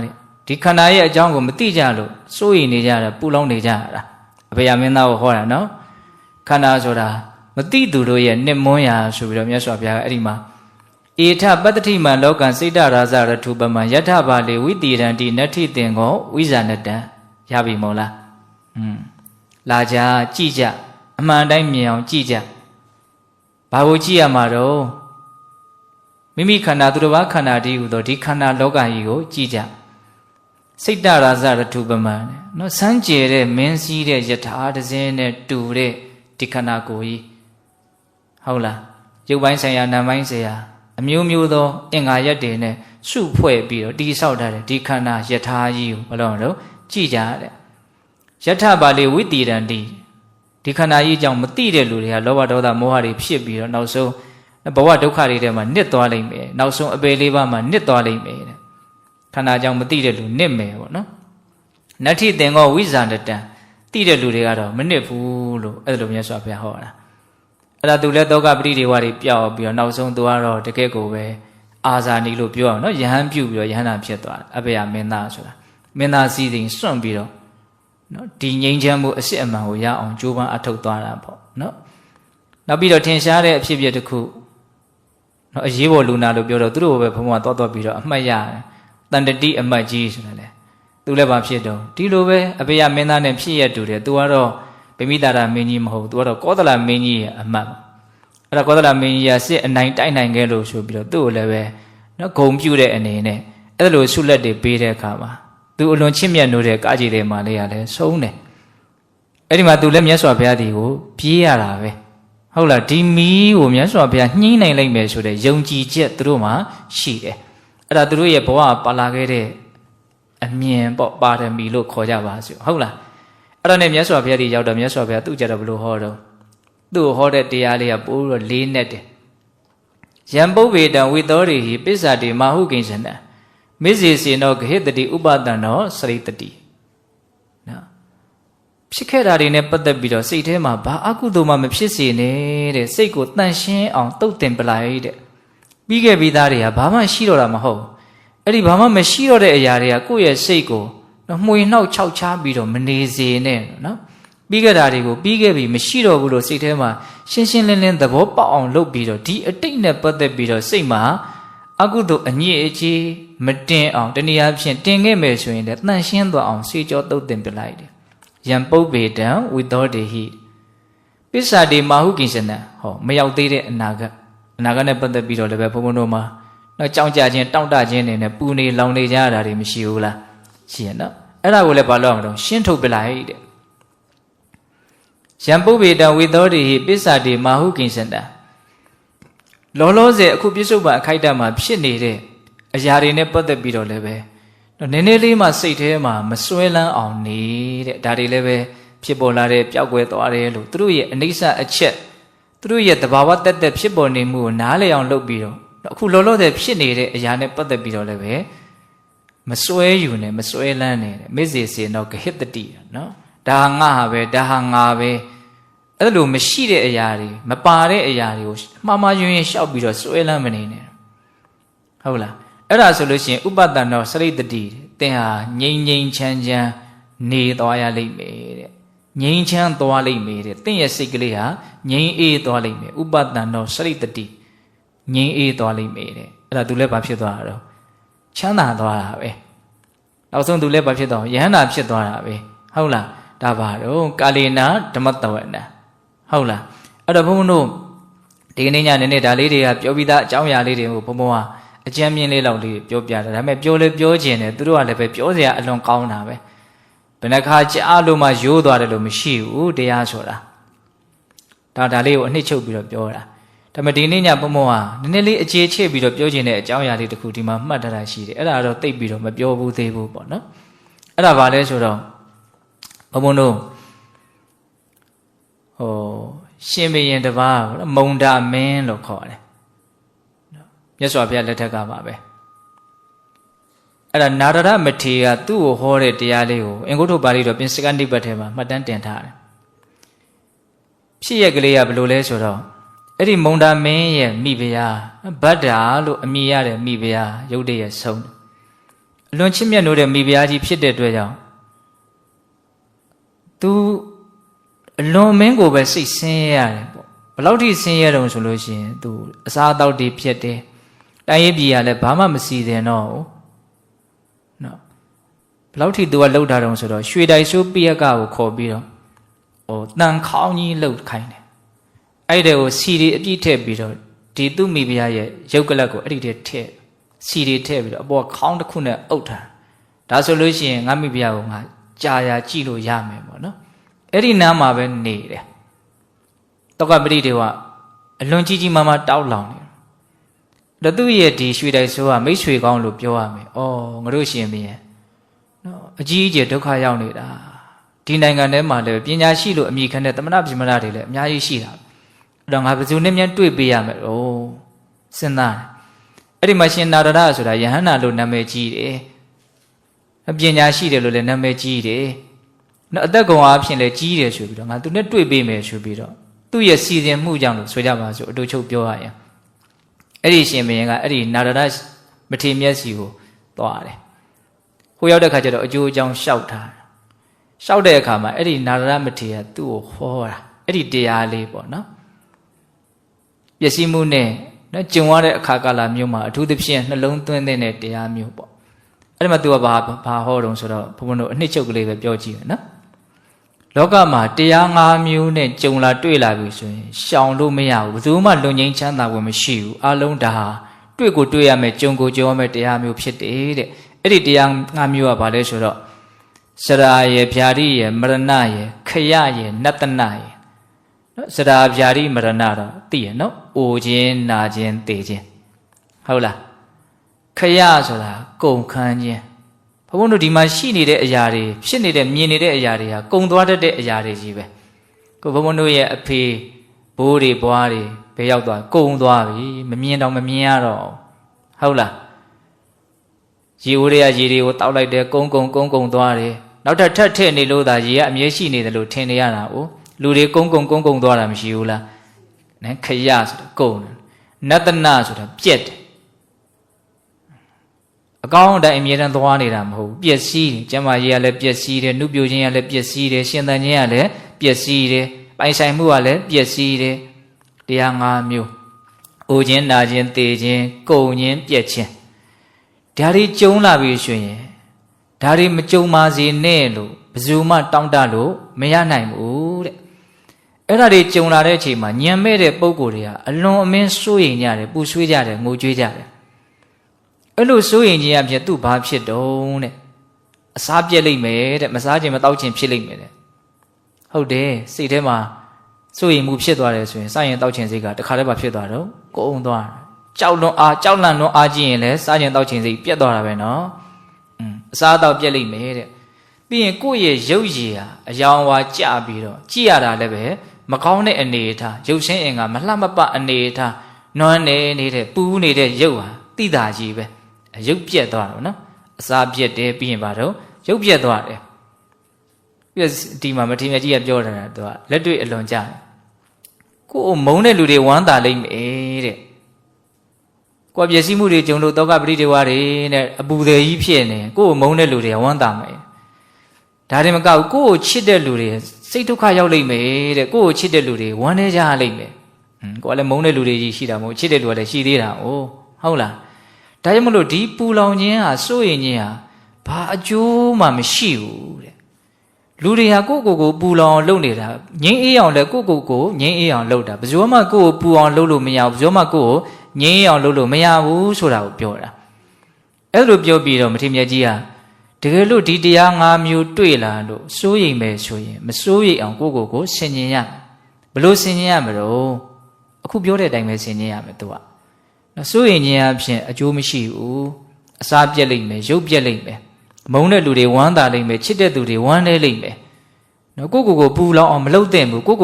တဲ့ဒီခန္ဓာရဲ့အကြောင်းကိုမသိကြလို့စိုးရိမ်နေကြတာပူလောင်နေကြတာအဖေယမင်းသားကိုဟောတာနော်ခန္ဓာဆိုတာမသိသူတို့ရဲ့နှစ်မွန်းရာဆိုပြီးတော့မြတ်စွာဘုရားကအဲ့ဒီမှာဧထပတ္တိမံလောကံစိတ်တရာဇရထုပမံယထဘာလေဝိတိရန္တိနတ္ထိသင်္ကောဝိဇာနတံရပြီမို့လားလာကြကြည့်ကြအမှန်တိုင်းမြင်အောင်ကြည့်ကြဘာကိုကြည့်ရမှာတော့မိမိခန္ဓာသူတစ်ပါးခန္ဓာတည်းဟူသောဒီခန္ဓာလောကကြီးကိုကြည့်ကြစိတ်တရာဇရထုပမံနော်စမ်းကြယ်တဲ့မင်းစည်းတဲ့ယထာတစင်းနဲ့တူတဲ့ဒီခန္ဓာကိုယ်ကြီးဟုတ်လားရုပ်ပိုင်းဆိုင်ရာနာမ်ပိုင်းဆိုင်ရာအမျိုးမျိုးသောအင်္ဂါရက်တွေနဲ့စုဖွဲ့ပြီးတော့တည်ဆောက်ထားတဲ့ဒီခန္ဓာယထာကြီးကိုဘယ်လိုလဲကြည့်ကြတဲ့ယထဘာလေဝိတိရန္တိဒီခန္ဓာကြီးအကြောင်းမသိတဲ့လူတွေကလောဘဒေါသမောဟတွေဖြစ်ပြီးတော့နောက်ဆုံးဘဝဒုက္ခတွေထဲမှာနစ်သွားလိမ့်မယ်နောက်ဆုံးအပေလေးပါးမှာနစ်သွားလိမ့်မယ်တဲ့ခန္ဓာကြောင့်မသိတဲ့လူနစ်မယ်ပေါ့နော်နတ္ထိသင်္ကောဝိဇာနတံသိတဲ့လူတွေကတော့မနစ်ဘူးလို့အဲ့လိုမြတ်စွာဘုရားဟောတာအဲ့ဒါသူလည်းသောကပရိဒေဝတွေပြောက်ပြီးတော့နောက်ဆုံးသူကတော့တကယ့်ကိုပဲအာဇာနီလို့ပြောအောင်နော်ယဟန်ပြုတ်ပြီးတော့ယဟန်နာဖြစ်သွားတယ်အဘေယမင်းသားဆိုတာမင်းသားစီစဉ်စွန့်ပြီးတော့နော်ဒီငြိမ်းချမ်းမှုအစစ်အမှန်ကိုရအောင်ကြိုးပမ်းအထောက်သွားတာပေါ့နော်နောက်ပြီးတော့ထင်ရှားတဲ့အဖြစ်အပျက်တစ်ခုနော်အရေးပေါ်လူနာလို့ပြောတော့သူတို့ပဲဘုံဘဝသွားပြီးတော့အမှတ်ရတယ်တန်တတိအမှတ်ကြီးဆိုတာလေသူလည်းဘာဖြစ်တော့ဒီလိုပဲအဘေယမင်းသားနဲ့ဖြစ်ရတူတယ်သူကတော့ဗိမိတာရမင်းကြီးမဟုတ်သူကတော့ကောသလမင်းကြီးရဲ့အမှတ်အဲ့ဒါကောသလမင်းကြီးကစစ်အနိုင်တိုက်နိုင်ခဲ့လို့ဆိုပြီးတော့သူ့ကိုလည်းပဲနော်ဂုံပြူတဲ့အနေနဲ့အဲ့လိုဆုလက်တွေပေးတဲ့အခါမှာသူအလွန်ချစ်မြတ်နိုးတဲ့ကားကြီးတွေမှလည်းရတယ်ဆုံးတယ်အဲ့ဒီမှာသူလည်းမြတ်စွာဘုရားဒီကိုပြေးရတာပဲဟုတ်လားဒီမီးကိုမြတ်စွာဘုရားညှိနိုင်လိုက်မယ်ဆိုတဲ့ယုံကြည်ချက်သူတို့မှာရှိတယ်အဲ့ဒါသူတို့ရဲ့ဘဝပါလာခဲ့တဲ့အမြင်ပေါ့ပါရမီလို့ခေါ်ကြပါစို့ဟုတ်လားအဲ့ဒါနဲ့မြတ်စွာဘုရားကြီးရောက်တော့မြတ်စွာဘုရားသူ့ကြတော့ဘလို့ဟောတော့သူ့ဟောတဲ့တရားလေးကပိုးတော့လေးနဲ့တယ်ယံပုဗ္ဗေတံဝိသောရိဟိပစ္ဆာတိမာဟုကိဉ္စနံမေဇေစေနောဂဟိတတိဥပဒံနောစရိတတိနော်ဖြစ်ခဲ့တာတွေနဲ့ပတ်သက်ပြီးတော့စိတ်ထဲမှာဘာအကုသိုလ်မှမဖြစ်စေနဲ့တဲ့စိတ်ကိုတန့်ရှင်းအောင်တုတ်တင်ပလိုက်တဲ့ပြီးခဲ့ပြီးသားတွေကဘာမှရှိတော့တာမဟုတ်အဲ့ဒီဘာမှမရှိတော့တဲ့အရာတွေကကိုယ့်ရဲ့စိတ်ကိုမှွေနှောက်ခြောက်ချားပြီးတော့မနေစေနဲ့နော်ပြီးခဲ့တာတွေကိုပြီးခဲ့ပြီမရှိတော့ဘူးလို့စိတ်ထဲမှာရှင်းရှင်းလင်းလင်းသဘောပေါက်အောင်လုပ်ပြီးတော့ဒီအတိတ်နဲ့ပတ်သက်ပြီးတော့စိတ်မှာအကုသိုလ်အညစ်အကြေးမတင်အောင်တနည်းအားဖြင့်တင်ခဲ့မယ်ဆိုရင်လည်းတန့်ရှင်းသွားအောင်စေကြောတုတ်တင်ပြလိုက်တယ်ယံပုဗ္ဗေတံဝိသောတေဟိပစ္ဆာတိမာဟုကိဉ္စနံဟောမရောက်သေးတဲ့အနာဂတ်နဲ့ပတ်သက်ပြီးတော့လည်းပဲဘုန်းဘုန်းတို့မှာတော့ကြောင်းကြခြင်းတောင့်တခြင်းတွေနဲ့ပူနေလောင်နေကြရတာတွေမရှိဘူးလားရှိရနော်အဲ့ဒါကိုလည်းဘာလို့အောင်တော့ရှင်းထုတ်ပြလိုက်တဲ့ယံပုဗ္ဗေတံဝိသောတေဟိပစ္ဆာတိမာဟုကိဉ္စနံလောလောဆယ်အခုပြစ္ဆုတ်ပံအခိုက်အတန့်မှာဖြစ်နေတဲ့အရာတွေနဲ့ပတ်သက်ပြီးတော့လည်းပဲနည်းနည်းလေးမှစိတ်ထဲမှာမစွဲလန်းအောင်နေတဲ့ဒါတွေလည်းပဲဖြစ်ပေါ်လာတဲ့ပျောက်ကွယ်သွားတယ်လို့သူတို့ရဲ့အနိစ္စအချက်သူတို့ရဲ့သဘာဝတက်တက်ဖြစ်ပေါ်နေမှုကိုနားလည်အောင်လုပ်ပြီးတော့အခုလောလောဆယ်ဖြစ်နေတဲ့အရာနဲ့ပတ်သက်ပြီးတော့လည်းပဲမစွဲယူနဲ့မစွဲလန်းနဲ့မေဇေစေနောဂဟိတတိနော်ဒါဟာငါဟာပဲဒါဟာငါပဲအဲ့လိုမရှိတဲ့အရာတွေမပါတဲ့အရာတွေကိုမှားမှားယွင်းယွင်းရှောက်ပြီးတော့စွဲလန်းမနေနဲ့ဟုတ်လားအဲ့ဒါဆိုလို့ရှိရင်ဥပတ္တနောစရိတတိသင်ဟာငြိမ်ငြိမ်ချမ်းချမ်းနေသွားရလိမ့်မယ်တဲ့ငြိမ်ချမ်းသွားလိမ့်မယ်တဲ့သင်ရဲ့စိတ်ကလေးဟာငြိမ်အေးသွားလိမ့်မယ်ဥပတ္တနောစရိတတိငြိမ်အေးသွားလိမ့်မယ်တဲ့အဲ့ဒါသူလည်းဘာဖြစ်သွားတာတော့ချမ်းသာသွားတာပဲနောက်ဆုံးသူလည်းဘာဖြစ်သွားယဟန္တာဖြစ်သွားတာပဲဟုတ်လားဒါပါတော့ကာလေနာဓမ္မတဝနံဟုတ်လားအဲ့တော့ဘုန်းဘုန်းတို့ဒီကနေ့ညနေနေ့ဒါလေးတွေကပြောပြီးသားအကြောင်းအရာလေးတွေကိုဘုန်းဘုန်းကအကျဉ်းမြင့်လေးလောက်လေးပြောပြတာဒါပေမဲ့ပြောလဲပြောခြင်းတယ်သူတို့ကလည်းပဲပြောစရာအလွန်ကောင်းတာပဲဘယ်နှခါကြားလို့မှရိုးသွားတယ်လို့မရှိဘူးတရားဆိုတာဒါလေးကိုအနှစ်ချုပ်ပြီးတော့ပြောတာဒါပေမဲ့ဒီနေ့ညဘုန်းဘုန်းကနည်းနည်းလေးအခြေချပြီးတော့ပြောခြင်းတဲ့အကြောင်းအရာလေးတစ်ခုဒီမှာမှတ်ထားတာရှိတယ်အဲ့ဒါတော့တိတ်ပြီးတော့မပြောဘူးသေးဘူးပေါ့နော်အဲ့ဒါဘာလဲဆိုတော့ဘုန်းဘုန်းတို့ရှင်ဘုရင်တစ်ပါးမုံဒမင်းလို့ခေါ်တယ်မြတ်စွာဘုရားလက်ထက်ကပါပဲ အဲ့ဒါနာရဒမထေရသူ့ကိုဟောတဲ့တရားလေးကိုအင်္ဂုတ္တပါဠိတော်ပြင်စကနိပတ်ထဲမှာမှတ်တမ်းတင်ထားတယ်ဖြစ်ရကလေးကဘယ်လိုလဲဆိုတော့အဲ့ဒီမုံတာမင်းရဲ့မိဖုရားဗဒ္ဓါလို့အမည်ရတဲ့မိဖုရားရုပ်တရက်ဆုံးအလွန်ချစ်မြတ်နိုးတဲ့မိဖုရားကြီးဖြစ်တဲ့အတွက်ကြောင့်သူအလွန်မင်းကိုပဲစိတ်ဆင်းရဲရတယ်ပေါ့ဘယ်လောက်ထိဆင်းရဲတုံဆိုလို့ရှိရင်သူအစားအသောက်တွေဖြစ်တယ်တိုင်းရေးပြည်ကလည်းဘာမှမစီတယ်တော့နော်ဘယ်လောက်ထိသူကလှုပ်ထားတုံဆိုတော့ရွှေတိုင်ဆိုးပိယကကိုခေါ်ပြီးတော့တန်ခေါင်းကြီးလှုပ်ခိုင်းတယ်အဲ့ဒီကိုစီရီအပြည့်ထည့်ပြီးတော့ဒီသူ့မိဖုရားရဲ့ရုပ်ကလပ်ကိုအဲ့ဒီတည်းထည့်စီရီထည့်ပြီးတော့အပေါ်ခေါင်းတစ်ခုနဲ့အုပ်ထားဒါဆိုလို့ရှိရင်ငါမိဖုရားကိုငါကြာရာကြည့်လို့ရမယ်ပေါ့နော်အဲ့ဒီနားမှာပဲနေတယ်တောကပရိဒေဝအလွန်ကြီးကြီးမားမားတောက်လောင်နေတယ်သူ့ရဲ့ဒီရွှေတိုင်ဆိုးကမိတ်ဆွေကောင်းလို့ပြောရမယ်ဩငါတို့ရှင်ဘုရင်နော်အကြီးအကျယ်ဒုက္ခရောက်နေတာဒီနိုင်ငံထဲမှာလည်းပညာရှိလို့အမိခံတဲ့သမဏပြမနာတွေလည်းအများကြီးရှိတာအဲ့တော့ငါဘယ်သူနဲ့များတွေ့ပေးရမယ်ဩစဉ်းစားအဲ့ဒီမှာရှင်နာရဒဆိုတာယဟန္တာလို့နာမည်ကြီးတယ်ပညာရှိတယ်လို့လည်းနာမည်ကြီးတယ်နော်အသက်ကောင်အားဖြင့်လည်းကြီးတယ်ဆိုပြီးတော့ငါသူနဲ့တွေ့ပေးမယ်ဆိုပြီးတော့သူ့ရဲ့စီစဉ်မှုကြောင့်လို့ဆိုကြပါစို့အတူချုပ်ပြောရရင်အဲ့ဒီရှင်ဘုရင်ကအဲ့ဒီနာရဒမထေရမျက်စီကိုသွားတယ်ဟိုရောက်တဲ့ခါကျတော့အကျိုးအကြောင်းလျှောက်ထားလျှောက်တဲ့အခါမှာအဲ့ဒီနာရဒမထေရသူ့ကိုဟောတာအဲ့ဒီတရားလေးပေါ့နော်ပျက်စီးမှုနဲ့နော်ကျုံရတဲ့အခါကာလမျိုးမှာအထူးသဖြင့်နှလုံးသွင်းတဲ့တရားမျိုးပေါ့အဲ့ဒီမှာသူကဘာဟောတုံဆိုတော့ဘုံဘုံတို့အနှစ်ချုပ်ကလေးပဲပြောကြည့်ရနော်လောကမှာတရား၅မျိုးနဲ့ကြုံလာတွေ့လာပြီဆိုရင်ရှောင်လို့မရဘူးဘယ်သူမှလွန်ငင်းချမ်းသာဝင်မရှိဘူးအလုံးဒါဟာတွေ့ကိုတွေ့ရမယ်ကြုံကိုကြုံရမယ်တရားမျိုးဖြစ်တယ်တဲ့အဲ့ဒီတရား၅မျိုးကဘာလဲဆိုတော့စရာယေဗျာတိယေမရဏယေခရယေနတ္တနယေနော်စရာဗျာတိမရဏတော့သိရနော်အိုခြင်းနာခြင်းသေခြင်းဟုတ်လားခရဆိုတာကုန်ခန်းခြင်းဘုန်းဘုန်းတို့ဒီမှာရှိနေတဲ့အရာတွေဖြစ်နေတဲ့မြင်နေတဲ့အရာတွေဟာကုံသွားတတ်တဲ့အရာတွေကြီးပဲကိုဘုန်းဘုန်းတို့ရဲ့အဖေဘိုးတွေဘွားတွေဘယ်ရောက်သွားကုံသွားပြီမမြင်တော့မမြင်ရတော့ဟုတ်လားရေဦးတွေကရေတွေကိုတောက်လိုက်တယ်ကုံသွားတယ်နောက်ထပ်ထည့်နေလို့သာရေကအမြဲရှိနေတယ်လို့ထင်နေရတာ哦လူတွေကုံသွားတာမရှိဘူးလားနဲခရဆိုတာကုံနတ္တနဆိုတာပြက်တယ်အကောင်းအတိုင်းအမြဲတမ်းသွားနေတာမဟုတ်ဘူးပျက်စီးတယ်ကျမ်းမာရေးကလည်းပျက်စီးတယ်နှုတ်ပြခြင်းကလည်းပျက်စီးတယ်ရှင်သန်ခြင်းကလည်းပျက်စီးတယ်ပိုင်ဆိုင်မှုကလည်းပျက်စီးတယ်တရား၅မျိုးအိုခြင်းနာခြင်းသေခြင်းကုန်ခြင်းပျက်ခြင်းဒါတွေကြုံလာပြီဆိုရင်ဒါတွေမကြုံပါစေနဲ့လို့ဘယ်သူမှတောင်းတလို့မရနိုင်ဘူးတဲ့အဲ့ဒါတွေကြုံလာတဲ့အချိန်မှာညံမဲ့တဲ့ပုံကိုယ်တွေကအလွန်အမင်းစိုးရိမ်ကြတယ်ပူဆွေးကြတယ်ငိုကြွေးကြတယ်အဲ့လိုစိုးရင်ခြင်းအဖြစ်သူ့ဘာဖြစ်တုံးတဲ့အစားပြက်လိမ့်မယ်တဲ့မစားခြင်းမတောက်ခြင်းဖြစ်လိမ့်မယ်တဲ့ဟုတ်တယ်စိတ်ထဲမှာစိုးရင်မှုဖြစ်သွားတယ်ဆိုရင်စားရင်တောက်ခြင်းစိတ်ကတခါတည်းပါဖြစ်သွားတော့ကုန်သွားကြောက်လန့်လွန်အားကြည့်ရင်လည်းစားခြင်းတောက်ခြင်းစိတ်ပြက်သွားတာပဲနော်အစားတောက်ပြက်လိမ့်မယ်တဲ့ပြီးရင်ကိုယ့်ရဲ့ရုပ်ရည်ဟာအယောင်ဝါကျပြီးတော့ကြည့်ရတာလည်းပဲမကောင်းတဲ့အနေအထားရုပ်ရှင်အင်္ဂါမလှမပအနေအထားနွမ်းနေတဲ့ပူးနေတဲ့ရုပ်ဟာတိတာကြီးပဲရုပ်ပြက်သွားတော့နော်အစာပြက်တယ်ပြီးရင်ဘာတော့ရုပ်ပြက်သွားတယ်ပြီးဒီမှာမထေရကြီးကပြောတာသူကလက်တွေ့အလွန်ကြတယ်ကိုယ်မုန်းတဲ့လူတွေဝမ်းသာလိမ့်မယ်တဲ့ကိုယ်ပျက်စီးမှုတွေကြုံလို့တောကပရိဒေဝတွေနဲ့အပူသေးကြီးဖြစ်နေကိုယ်မုန်းတဲ့လူတွေဝမ်းသာမယ်ဒါတွေမကဘူးကိုယ်ကိုချစ်တဲ့လူတွေစိတ်ဒုက္ခရောက်လိမ့်မယ်တဲ့ကိုယ်ကိုချစ်တဲ့လူတွေဝမ်းနေကြလိမ့်မယ်ကိုယ်ကလည်းမုန်းတဲ့လူတွေကြီးရှိတာမဟုတ်ချစ်တဲ့လူကလည်းရှိသေးတာဟုတ်လားဒါကြောင့်မလို့ဒီပူလောင်ခြင်းဟာစိုးရင်ခြင်းဟာဘာအကျိုးမှမရှိဘူးတဲ့လူတွေဟာကိုယ့်ကိုယ်ကိုပူလောင်အောင်လုပ်နေတာငြိမ်းအေးအောင်လည်းကိုယ့်ကိုယ်ကိုငြိမ်းအေးအောင်လုပ်တာဘယ်သူမှကိုယ့်ကိုပူအောင်လုပ်လို့မရဘူးဘယ်သူမှကိုယ့်ကိုငြိမ်းအေးအောင်လုပ်လို့မရဘူးဆိုတာကိုပြောတာအဲ့လိုပြောပြီးတော့မထေရကြီးကတကယ်လို့ဒီတရား၅မျိုးတွေ့လာလို့စိုးရိမ်မယ်ဆိုရင်မစိုးရိမ်အောင်ကိုယ့်ကိုယ်ဆင်ခြင်ရဘလို့ဆင်ခြင်ရမလို့အခုပြောတဲ့အတိုင်းပဲဆင်ခြင်ရမယ်သူကစိုးရိမ်ခြင်းအဖြစ်အကျိုးမရှိဘူးအစာပြက်လိမ့်မယ်ရုပ်ပြက်လိမ့်မယ်မုန်းတဲ့လူတွေဝမ်းသာလိမ့်မယ်ချစ်တဲ့သူတွေဝမ်းနည်းလိမ့်မယ်နော်ကိုကိုပူလောင်အောင်မလုပ်သင့်ဘူးကို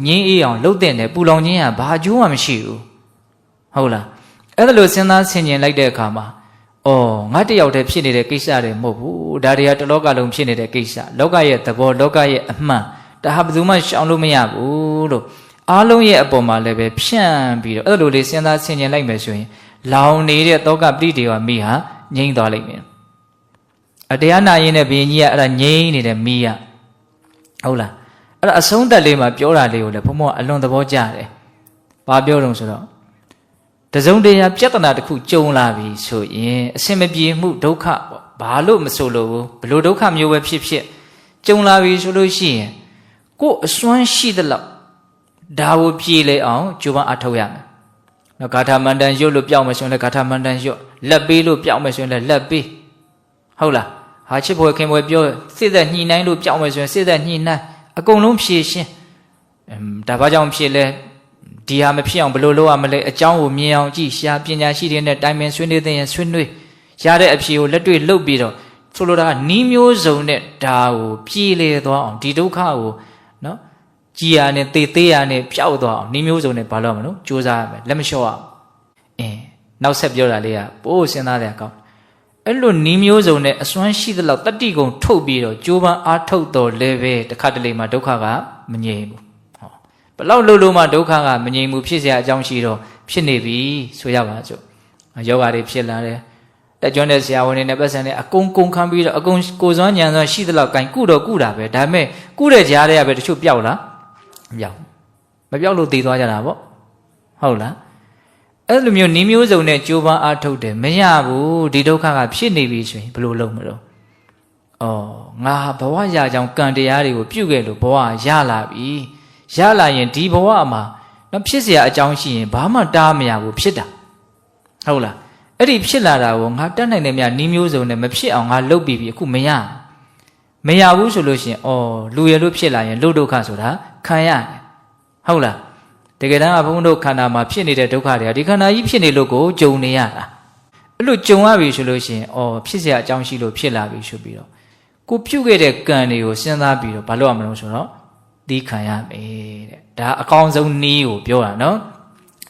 ငြင်းအေးအောင်လုပ်သင့်တယ်ပူလောင်ခြင်းကဘာအကျိုးမှမရှိဘူးဟုတ်လားအဲ့ဒါလို့စဉ်းစားဆင်ခြင်လိုက်တဲ့အခါမှာ ငါတယောက်တည်းဖြစ်နေတဲ့ကိစ္စတွေမဟုတ်ဘူးဒါတွေကတလောကလုံးဖြစ်နေတဲ့ကိစ္စလောကရဲ့သဘောလောကရဲ့အမှန်ဒါဟာဘယ်သူမှရှောင်လို့မရဘူးလို့အားလုံးရဲ့အပေါ်မှာလည်းပဲဖြန့်ပြီးတော့အဲ့လိုလေးစဉ်းစားဆင်ခြင်လိုက်မယ်ဆိုရင်လောင်နေတဲ့တောကပဋိဒေဝမိဟာငြိမ့်သွားလိမ့်မယ်တရားနာရင်နဲ့ဘုရင်ကြီးကအဲ့ဒါငြိမ့်နေတဲ့မိရဟုတ်လားအဲ့ဒါအဆုံးသက်လေးမှာပြောတာလေးကိုလည်းဘုံဘအလွန်သဘောကျတယ်ဘာပြောတော့ဆိုတော့တစုံတရာပြဿနာတစ်ခုကြုံလာပြီဆိုရင်အစင်မပြေမှုဒုက္ခပေါ့ဘာလို့မဆိုလို့ဘလို့ဒုက္ခမျိုးပဲဖြစ်ဖြစ်ကြုံလာပြီဆိုလို့ရှိရင်ကိုယ်အစွမ်းရှိသလောက်ဒါကိုပြေလေအောင်ကြိုးပမ်းအထောက်ရမယ်နော်ဂါထာမန္တန်ရွတ်လို့ပြောင်းမယ်ဆိုရင်လည်းဂါထာမန္တန်ရွတ်လက်ပေးလို့ပြောင်းမယ်ဆိုရင်လည်းလက်ပေးဟုတ်လားဟာချစ်ဖွယ်ခင်ဖွယ်ပြောစိတ်သက်ညှိနှိုင်းလို့ပြောင်းမယ်ဆိုရင်စိတ်သက်ညှိနှိုင်းအကုန်လုံးဖြည့်ရှင်းဒါဘာကြောင့်ဖြစ်လဲဒီဟာမဖြစ်အောင်ဘယ်လိုလုပ်ရမလဲအကြောင်းကိုမြင်အောင်ကြည့်ရှားပညာရှိတွေနဲ့တိုင်ပင်ဆွေးနွေးတဲ့ရင်ဆွေးနွေးရတဲ့အဖြေကိုလက်တွေ့လုပ်ပြီးတော့ဆိုလိုတာကနီးမျိုးစုံနဲ့ဒါကိုပြေလေသွားအောင်ဒီဒုက္ခကိုနော်ကြည်ရနဲ့သေသေးရနဲ့ပျောက်သွားအောင်နီးမျိုးစုံနဲ့ဘာလို့မလို့စူးစမ်းရမယ်လက်မလျှော့အောင်နောက်ဆက်ပြောတာလေးကပိုးစဉ်းစားတဲ့အကောင်းအဲ့လိုနီးမျိုးစုံနဲ့အစွမ်းရှိသလောက်တတိကုံထုတ်ပြီးတော့ကြိုးပမ်းအားထုတ်တော်လဲပဲတစ်ခါတလေမှာဒုက္ခကမငြိမ်ဘူးဘလောက်လို့လို့မှဒုက္ခကမငြိမ်ဘူးဖြစ်เสียအကြောင်းရှိတော့ဖြစ်နေပြီဆိုရပါစို့ယောဂါတွေဖြစ်လာတယ်တက်ကြွတဲ့ဆရာဝန်တွေနဲ့ပတ်စံနဲ့အကုန်ကုန်ခန်းပြီးတော့အကုန်ကိုစွမ်းညံစွမ်းရှိသလောက်ကင်ကုတော့ကုတာပဲဒါပေမဲ့ကုတဲ့ကြားတွေကပဲတချို့ပျောက်လားမပျောက်လို့တည်သွားကြတာပေါ့ဟုတ်လားအဲ့လိုမျိုးနီးမျိုးစုံနဲ့ကြိုးပမ်းအားထုတ်တယ်မရဘူးဒီဒုက္ခကဖြစ်နေပြီဆိုရင်ဘယ်လိုလုပ်မလို့ငါဘဝရကြောင်းကံတရားတွေကိုပြုခဲ့လို့ဘဝရလာပြီရလာရင်ဒီဘဝမှာနော်ဖြစ်เสียအကြောင်းရှိရင်ဘာမှတားမရဘူးဖြစ်တာဟုတ်လားအဲ့ဒီဖြစ်လာတာကိုငါတတ်နိုင်တယ်မြနီးမျိုးစုံနဲ့မဖြစ်အောင်ငါလုပ်ပြီးပြီအခုမရဘူးဆိုလို့ရှိရင်လူရလို့ဖြစ်လာရင်လူဒုက္ခဆိုတာခံရတယ်ဟုတ်လားတကယ်တမ်းဘုန်းတို့ခန္ဓာမှာဖြစ်နေတဲ့ဒုက္ခတွေကဒီခန္ဓာကြီးဖြစ်နေလို့ကိုကြုံနေရတာအဲ့လိုကြုံရပြီဆိုလို့ရှိရင်ဖြစ်เสียအကြောင်းရှိလို့ဖြစ်လာပြီဆိုပြီးတော့ကိုပြုတ်ခဲ့တဲ့ကံတွေကိုစဉ်းစားပြီးတော့ဘာလို့ရမလို့ဆိုတော့သီးခံရမယ်တဲ့ဒါအကောင်းဆုံးနည်းကိုပြောတာနော်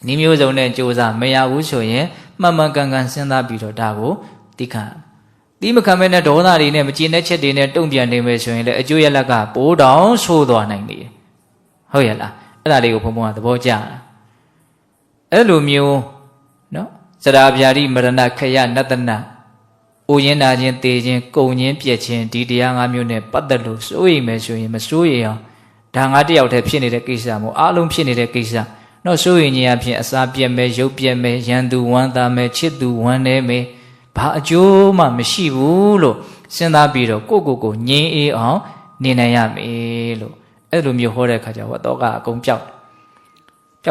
နည်းမျိုးစုံနဲ့ကြိုးစားမရဘူးဆိုရင်မှန်မှန်ကန်ကန်စဉ်းစားပြီးတော့ဒါကိုသီးခံသီးမခံမဲ့နဲ့ဒေါသတွေနဲ့မကျေနပ်ချက်တွေနဲ့တုံ့ပြန်နေမယ်ဆိုရင်လည်းအကျိုးရလဒ်ကပိုးတောင်ဆိုးသွားနိုင်တယ်ဟုတ်ရဲ့လားအဲ့ဒါလေးကိုဘုံဘုံကသဘောကျတာအဲ့လိုမျိုးနော်စရာဗျာတိမရဏခယနတနာအိုရင်နာခြင်းတေခြင်းကုံခြင်းပြက်ခြင်းဒီတရား၅မျိုးနဲ့ပတ်သက်လို့စိုးရိမ်မယ်ဆိုရင်မစိုးရိမ်အောင်ဒါငါတယောက်တည်းဖြစ်နေတဲ့ကိစ္စမို့အားလုံးဖြစ်နေတဲ့ကိစ္စနော်စိုးရိမ်ခြင်းအဖြစ်အစာပြက်မယ်ရုပ်ပြက်မယ်ရန်သူဝမ်းသာမယ်ချစ်သူဝမ်းနည်းမယ်ဘာအကျိုးမှမရှိဘူးလို့စဉ်းစားပြီးတော့ကိုငြင်းအေးအောင်နေနိုင်ရမယ်လို့အဲ့လိုမျိုးဟောတဲ့အခါကျတော့တောကအကုန်ပျောက်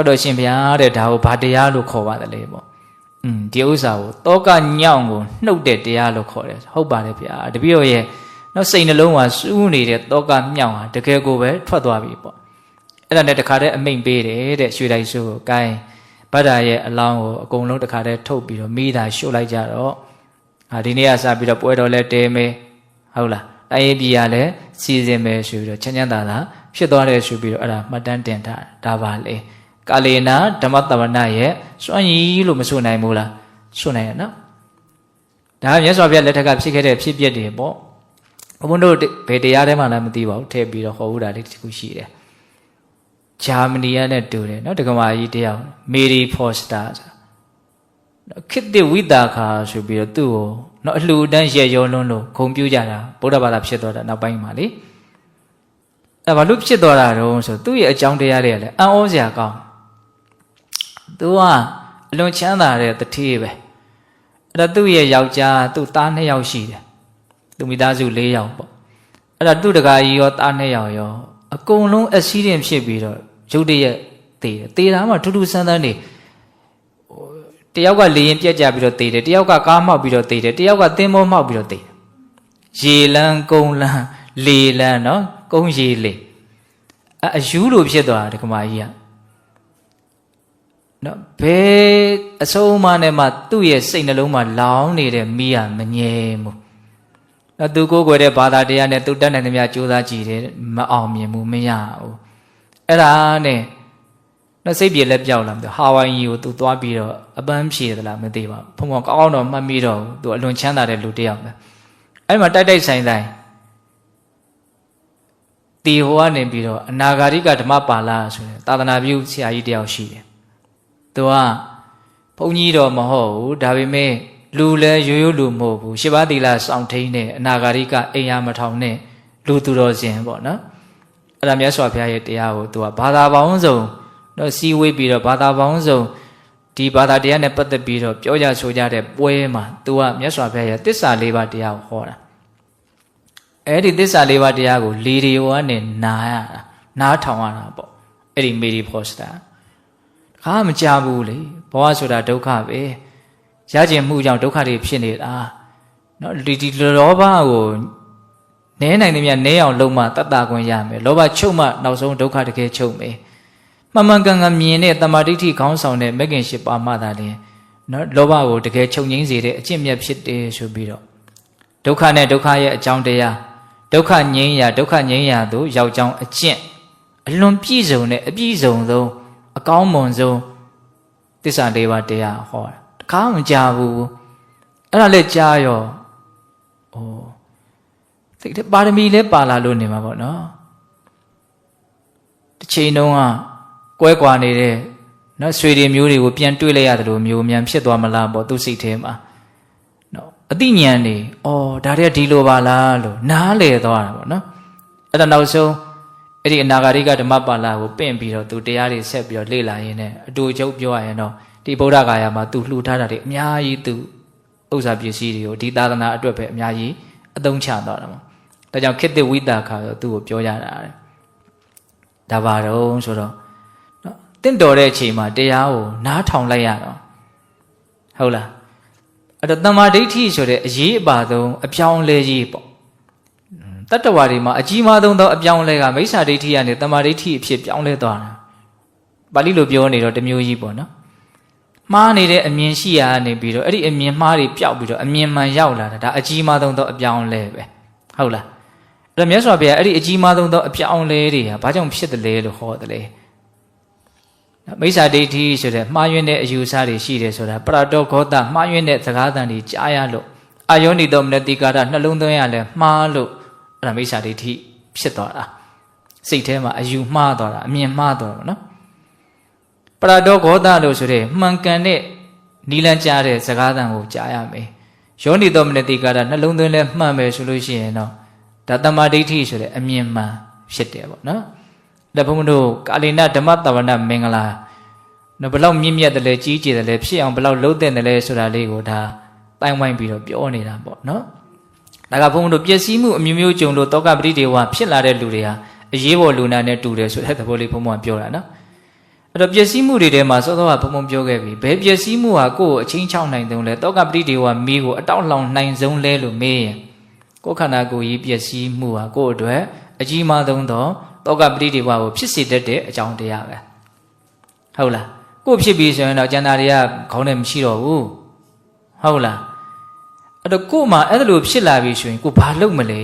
တော့ရှင်ဗျာတဲ့ဒါကိုဘာတရားလို့ခေါ်ပါတယ်လေပေါ့ဒီဥစ္စာကိုတောကညောင်းကိုနှုတ်တဲ့တရားလို့ခေါ်တယ်ဟုတ်ပါတယ်ဗျာတပည့်တော်ရဲ့နော်စိတ်နှလုံးမှာစူးနေတဲ့တောကမြောင်းဟာတကယ်ကိုပဲထွက်သွားပြီပေါ့အဲ့ဒါနဲ့တခါတည်းအမိန့်ပေးတယ်တဲ့ရွှေတိုက်စုကိုကိုင်းဗဒ္ဒာရဲ့အလောင်းကိုအကုန်လုံးတခါတည်းထုတ်ပြီးတော့မိသားရှို့လိုက်ကြတော့ဒီနေ့ကစပြီးတော့ပွဲတော်လဲတဲမယ်ဟုတ်လားတိုင်းရေးပြည်ကလည်းစီစဉ်မယ်ဆိုပြီးတော့ချမ်းချမ်းသာသာဖြစ်သွားတယ်ဆိုပြီးတော့အဲ့ဒါမှတ်တမ်းတင်ထားဒါပါလေကာလေနာဓမ္မတဝနာရဲ့စွန့်ရည်လို့မဆိုနိုင်ဘူးလားဆိုနိုင်ရနော်ဒါမြတ်စွာဘုရားလက်ထက်ကဖြစ်ခဲ့တဲ့ဖြစ်ပျက်တွေပေါ့ဘုန်းတို့ဘယ်တရားထဲမှလည်းမသိပါဘူးထည့်ပြီးတော့ဟောဦးတာလေးတစ်ခုရှိတယ်ဂျာမနီကနဲ့တူတယ်နော်ဒကမာကြီးတယောက်မေရီဖော့စတာဆိုတာခိတ္တဝိတာခာဆိုပြီးတော့သူ့ကိုနော်အလှူဒန်းရဲ့ရောလုံးလို့ဂုံပြူးကြတာဗုဒ္ဓဘာသာဖြစ်သွားတာနောက်ပိုင်းမှာလေအဲ့ဘာလို့ဖြစ်သွားတာတော့ဆိုသူ့ရဲ့အကြောင်းတရားတွေကလည်းအံ့ဩစရာကောင်းသူကအလွန်ချမ်းသာတဲ့တတိပဲအဲ့ဒါသူ့ရဲ့ယောက်ျားသူ့သား2ယောက်ရှိတယ်သူမိသားစု4ယောက်ပေါ့အဲ့ဒါသူ့တကာကြီးရောသား2ယောက်ရောအကုန်လုံးအဆီးတင်ဖြစ်ပြီးတော့ရုတ်တရက်သေတယ်သေတာမှထူးထူးဆန်းဆန်းနေတယောက်ကလေရင်ပြက်ကြပြီးတော့သေတယ်တယောက်ကကားမှောက်ပြီးတော့သေတယ်တယောက်ကသင်္ဘောမှောက်ပြီးတော့သေတယ်ရေလန်းကုန်းလန်းလေလန်းနော်ကုန်းရေလေအယူလိုဖြစ်သွားတယ်ကမာကြီးကနော်ဘယ်အဆုံးအမနဲ့မှသူ့ရဲ့စိတ်နှလုံးမှာလောင်နေတဲ့မိရမငြိမ်ဘူးနော်သူကိုယ်ွယ်တဲ့ဘာသာတရားနဲ့သူတတ်နိုင်သမျှကြိုးစားကြည့်တယ်မအောင်မြင်ဘူးမရဘူးအဲ့ဒါနဲ့ နော်စိတ်ပြေလက်ပြောက်လာတယ်ဟာဝိုင်ကြီးကိုသူသွားပြီးတော့အပန်းဖြေသလားမသိပါဘူးဘုံကောင်းတော့မှတ်မိတော့သူအလွန်ချမ်းသာတဲ့လူတစ်ယောက်ပဲအဲ့မှာတိုက်ဆိုင်တီဟိုကနေပြီးတော့အနာဂါရိကဓမ္မပါဠိဆိုတဲ့သာသနာပြုဆရာကြီးတယောက်ရှိတယ်သူကဘုန်းကြီးတော့မဟုတ်ဘူးဒါပေမဲ့လူလဲရိုးရိုးလူမဟုတ်ဘူးရှစ်ပါးသီလစောင့်ထိန်တဲ့အနာဂါရိကအိမ်ယာမထောင်နဲ့လူသူတော်စင်ပေါ့နော်အဲ့ဒါမြတ်စွာဘုရားရဲ့တရားကိုသူကဘာသာပေါင်းစုံတော့စီဝေးပြီးတော့ဘာသာပေါင်းစုံဒီဘာသာတရားနဲ့ပတ်သက်ပြီးတော့ပြောကြဆိုကြတဲ့ပွဲမှာသူကမြတ်စွာဘုရားရဲ့သစ္စာလေးပါးတရားကိုဟောတာအဲ့ဒီသစ္စာလေးပါးတရားကိုလေဒီယိုကနေနားထောင်ရတာပေါ့အဲ့ဒီမေဒီဖော့စတာခါမကြဘူးလေဘဝဆိုတာဒုက္ခပဲရကျင်မှုကြောင့်ဒုက္ခတွေဖြစ်နေတာနော်ဒီလောဘကိုနဲနိုင်တယ်မြတ်နဲအောင်လုံးမတတ်တာခွင့်ရမယ်လောဘချုပ်မှနောက်ဆုံးဒုက္ခတကယ်ချုပ်မယ်မှန်မှန်ကန်ကန်မြင်တဲ့တမာဒိဋ္ဌိခေါင်းဆောင်တဲ့မဂ္ဂင်၈ပါးမှသာလျှင်နော်လောဘကိုတကယ်ချုပ်ငြိမ်းစေတဲ့အကျင့်မြတ်ဖြစ်တယ်ဆိုပြီးတော့ဒုက္ခနဲ့ဒုက္ခရဲ့အကြောင်းတရားဒုက္ခငြိမ်းရာဒုက္ခငြိမ်းရာသို့ရောက်ကြောင်းအကျင့်အလွန်ပြည့်စုံတဲ့အပြည့်စုံဆုံးအကောင်းမွန်ဆုံးသစ္စာလေးပါးတရားဟောတာတခါမကြဘူးအဲ့ဒါလည်းကြားရောသိတဲ့ပါရမီလည်းပါလာလို့နေမှာပေါ့နော်တစ်ချိန်တုန်းကကွဲကွာနေတဲ့နော်ဆွေတွေမျိုးတွေကိုပြန်တွေ့လိုက်ရတယ်လို့မျိုးမြန်ဖြစ်သွားမလားပေါ့သူစိတ်ထဲမှာနော်အသိဉာဏ်နေဒါတည်းဒီလိုပါလားလို့နားလေသွားတာပေါ့နော်အဲ့ဒါနောက်ဆုံးအဲ့ဒီအနာဂါရိကဓမ္မပါဠိကိုပင့်ပြီးတော့သူတရားတွေဆက်ပြီးတော့လေ့လာရင်းနဲ့အတူချုပ်ပြောရရင်တော့ဒီဗုဒ္ဓဂါယာမှာသူလှူထားတာတွေအများကြီးသူဥစ္စာပစ္စည်းတွေကိုဒီသာသနာအတွက်ပဲအများကြီးအသုံးချသွားတာပေါ့ဒါကြောင့်ခေတ္တဝိတာခါဆိုသူ့ကိုပြောရတာတဲ့ဒါပါတော့ဆိုတော့နော်တင့်တော်တဲ့အချိန်မှာတရားကိုနားထောင်လိုက်ရတော့ဟုတ်လားအဲ့တော့တမာဒိဋ္ဌိဆိုတဲ့အရေးအပါဆုံးအပြောင်းလဲကြီးပေါ့တတ္တဝါတွေမှာအကြီးမားဆုံးသောအပြောင်းလဲကမိစ္ဆာဒိဋ္ဌိကနေတမာဒိဋ္ဌိအဖြစ်ပြောင်းလဲသွားတာပါဠိလိုပြောနေတော့တမျိုးကြီးပေါ့နော်မှားနေတဲ့အမြင်ရှိရနေပြီးတော့အဲ့ဒီအမြင်မှားတွေပျောက်ပြီးတော့အမြင်မှန်ရောက်လာတာဒါအကြီးမားဆုံးသောအပြောင်းလဲပဲဟုတ်လားအဲ့တော့မြတ်စွာဘုရားအဲ့ဒီအကြီးမားဆုံးသောအပြောင်းလဲတွေဟာဘာကြောင့်ဖြစ်တယ်လဲလို့ဟောတယ်လေမိစ္ဆာဒိဋ္ဌိဆိုတဲ့မှားယွင်းတဲ့အယူအဆတွေရှိတယ်ဆိုတာပရတောဂောတမှားယွင်းတဲ့စကားသံတွေကြားရလို့အာယောနိတောမနတိကာရနှလုံးသွင်းရလဲမှားလို့အဲ့ဒါမိစ္ဆာဒိဋ္ဌိဖြစ်သွားတာစိတ်ထဲမှာအယူမှားသွားတာအမြင်မှားသွားတာနော်ပရတောဂောတလို့ဆိုတဲ့မှန်ကန်တဲ့နီလန်းကြားတဲ့စကားသံကိုကြားရမယ်ယောနိတောမနတိကာရနှလုံးသွင်းလဲမှန်မယ်ဆိုလို့ရှိရင်တော့ဒါတမ္မာဒိဋ္ဌိဆိုတဲ့အမြင်မှန်ဖြစ်တယ်ပေါ့နော်ဒါဘုန်းဘုန်းတို့ကာလိနဓမ္မတဝနမင်္ဂလာနော်ဘလောက်မြင့်မြတ်တယ်လဲကြီးကျယ်တယ်လဲဖြစ်အောင်ဘလောက်လုံးတဲ့တယ်လဲဆိုတာလေးကိုဒါတိုင်းဝိုင်းပြီးတော့ပြောနေတာပေါ့နော်ဒါကဘုန်းဘုန်းတို့ပျက်စီးမှုအမျိုးမျိုးကြုံလို့တောကပတိတွေဝဖြစ်လာတဲ့လူတွေဟာအရေးပေါ်လူနာနဲ့တူတယ်ဆိုတဲ့သဘောလေးဘုန်းဘုန်းကပြောတာနော်အဲ့တော့ပျက်စီးမှုတွေထဲမှာစောစောကဘုန်းဘုန်းပြောခဲ့ပြီဘယ်ပျက်စီးမှုဟာကိုယ့်ကိုအချင်းချောက်နိုင်တုံးလဲတောကပတိတွေဝမီးကိုအတောက်လောင်နိုင်ဆုံးလဲလို့မေးရင်ကိုယ်ခန္ဓာကိုယ်ကြီးပျက်စီးမှုဟာကိုယ့်အတွက်အကြီးမားဆုံးသောတောကပတိတွေဝကိုဖြစ်စေတတ်တဲ့အကြောင်းတရားပဲဟုတ်လားကိုယ်ဖြစ်ပြီးဆိုရင်တော့ကျန်တာတွေကခေါင်းနဲ့မရှိတော့ဘူးဟုတ်လားအဲ့တော့ကိုယ်မှာအဲ့လိုဖြစ်လာပြီဆိုရင်ကိုယ်ဘာလုပ်မလဲ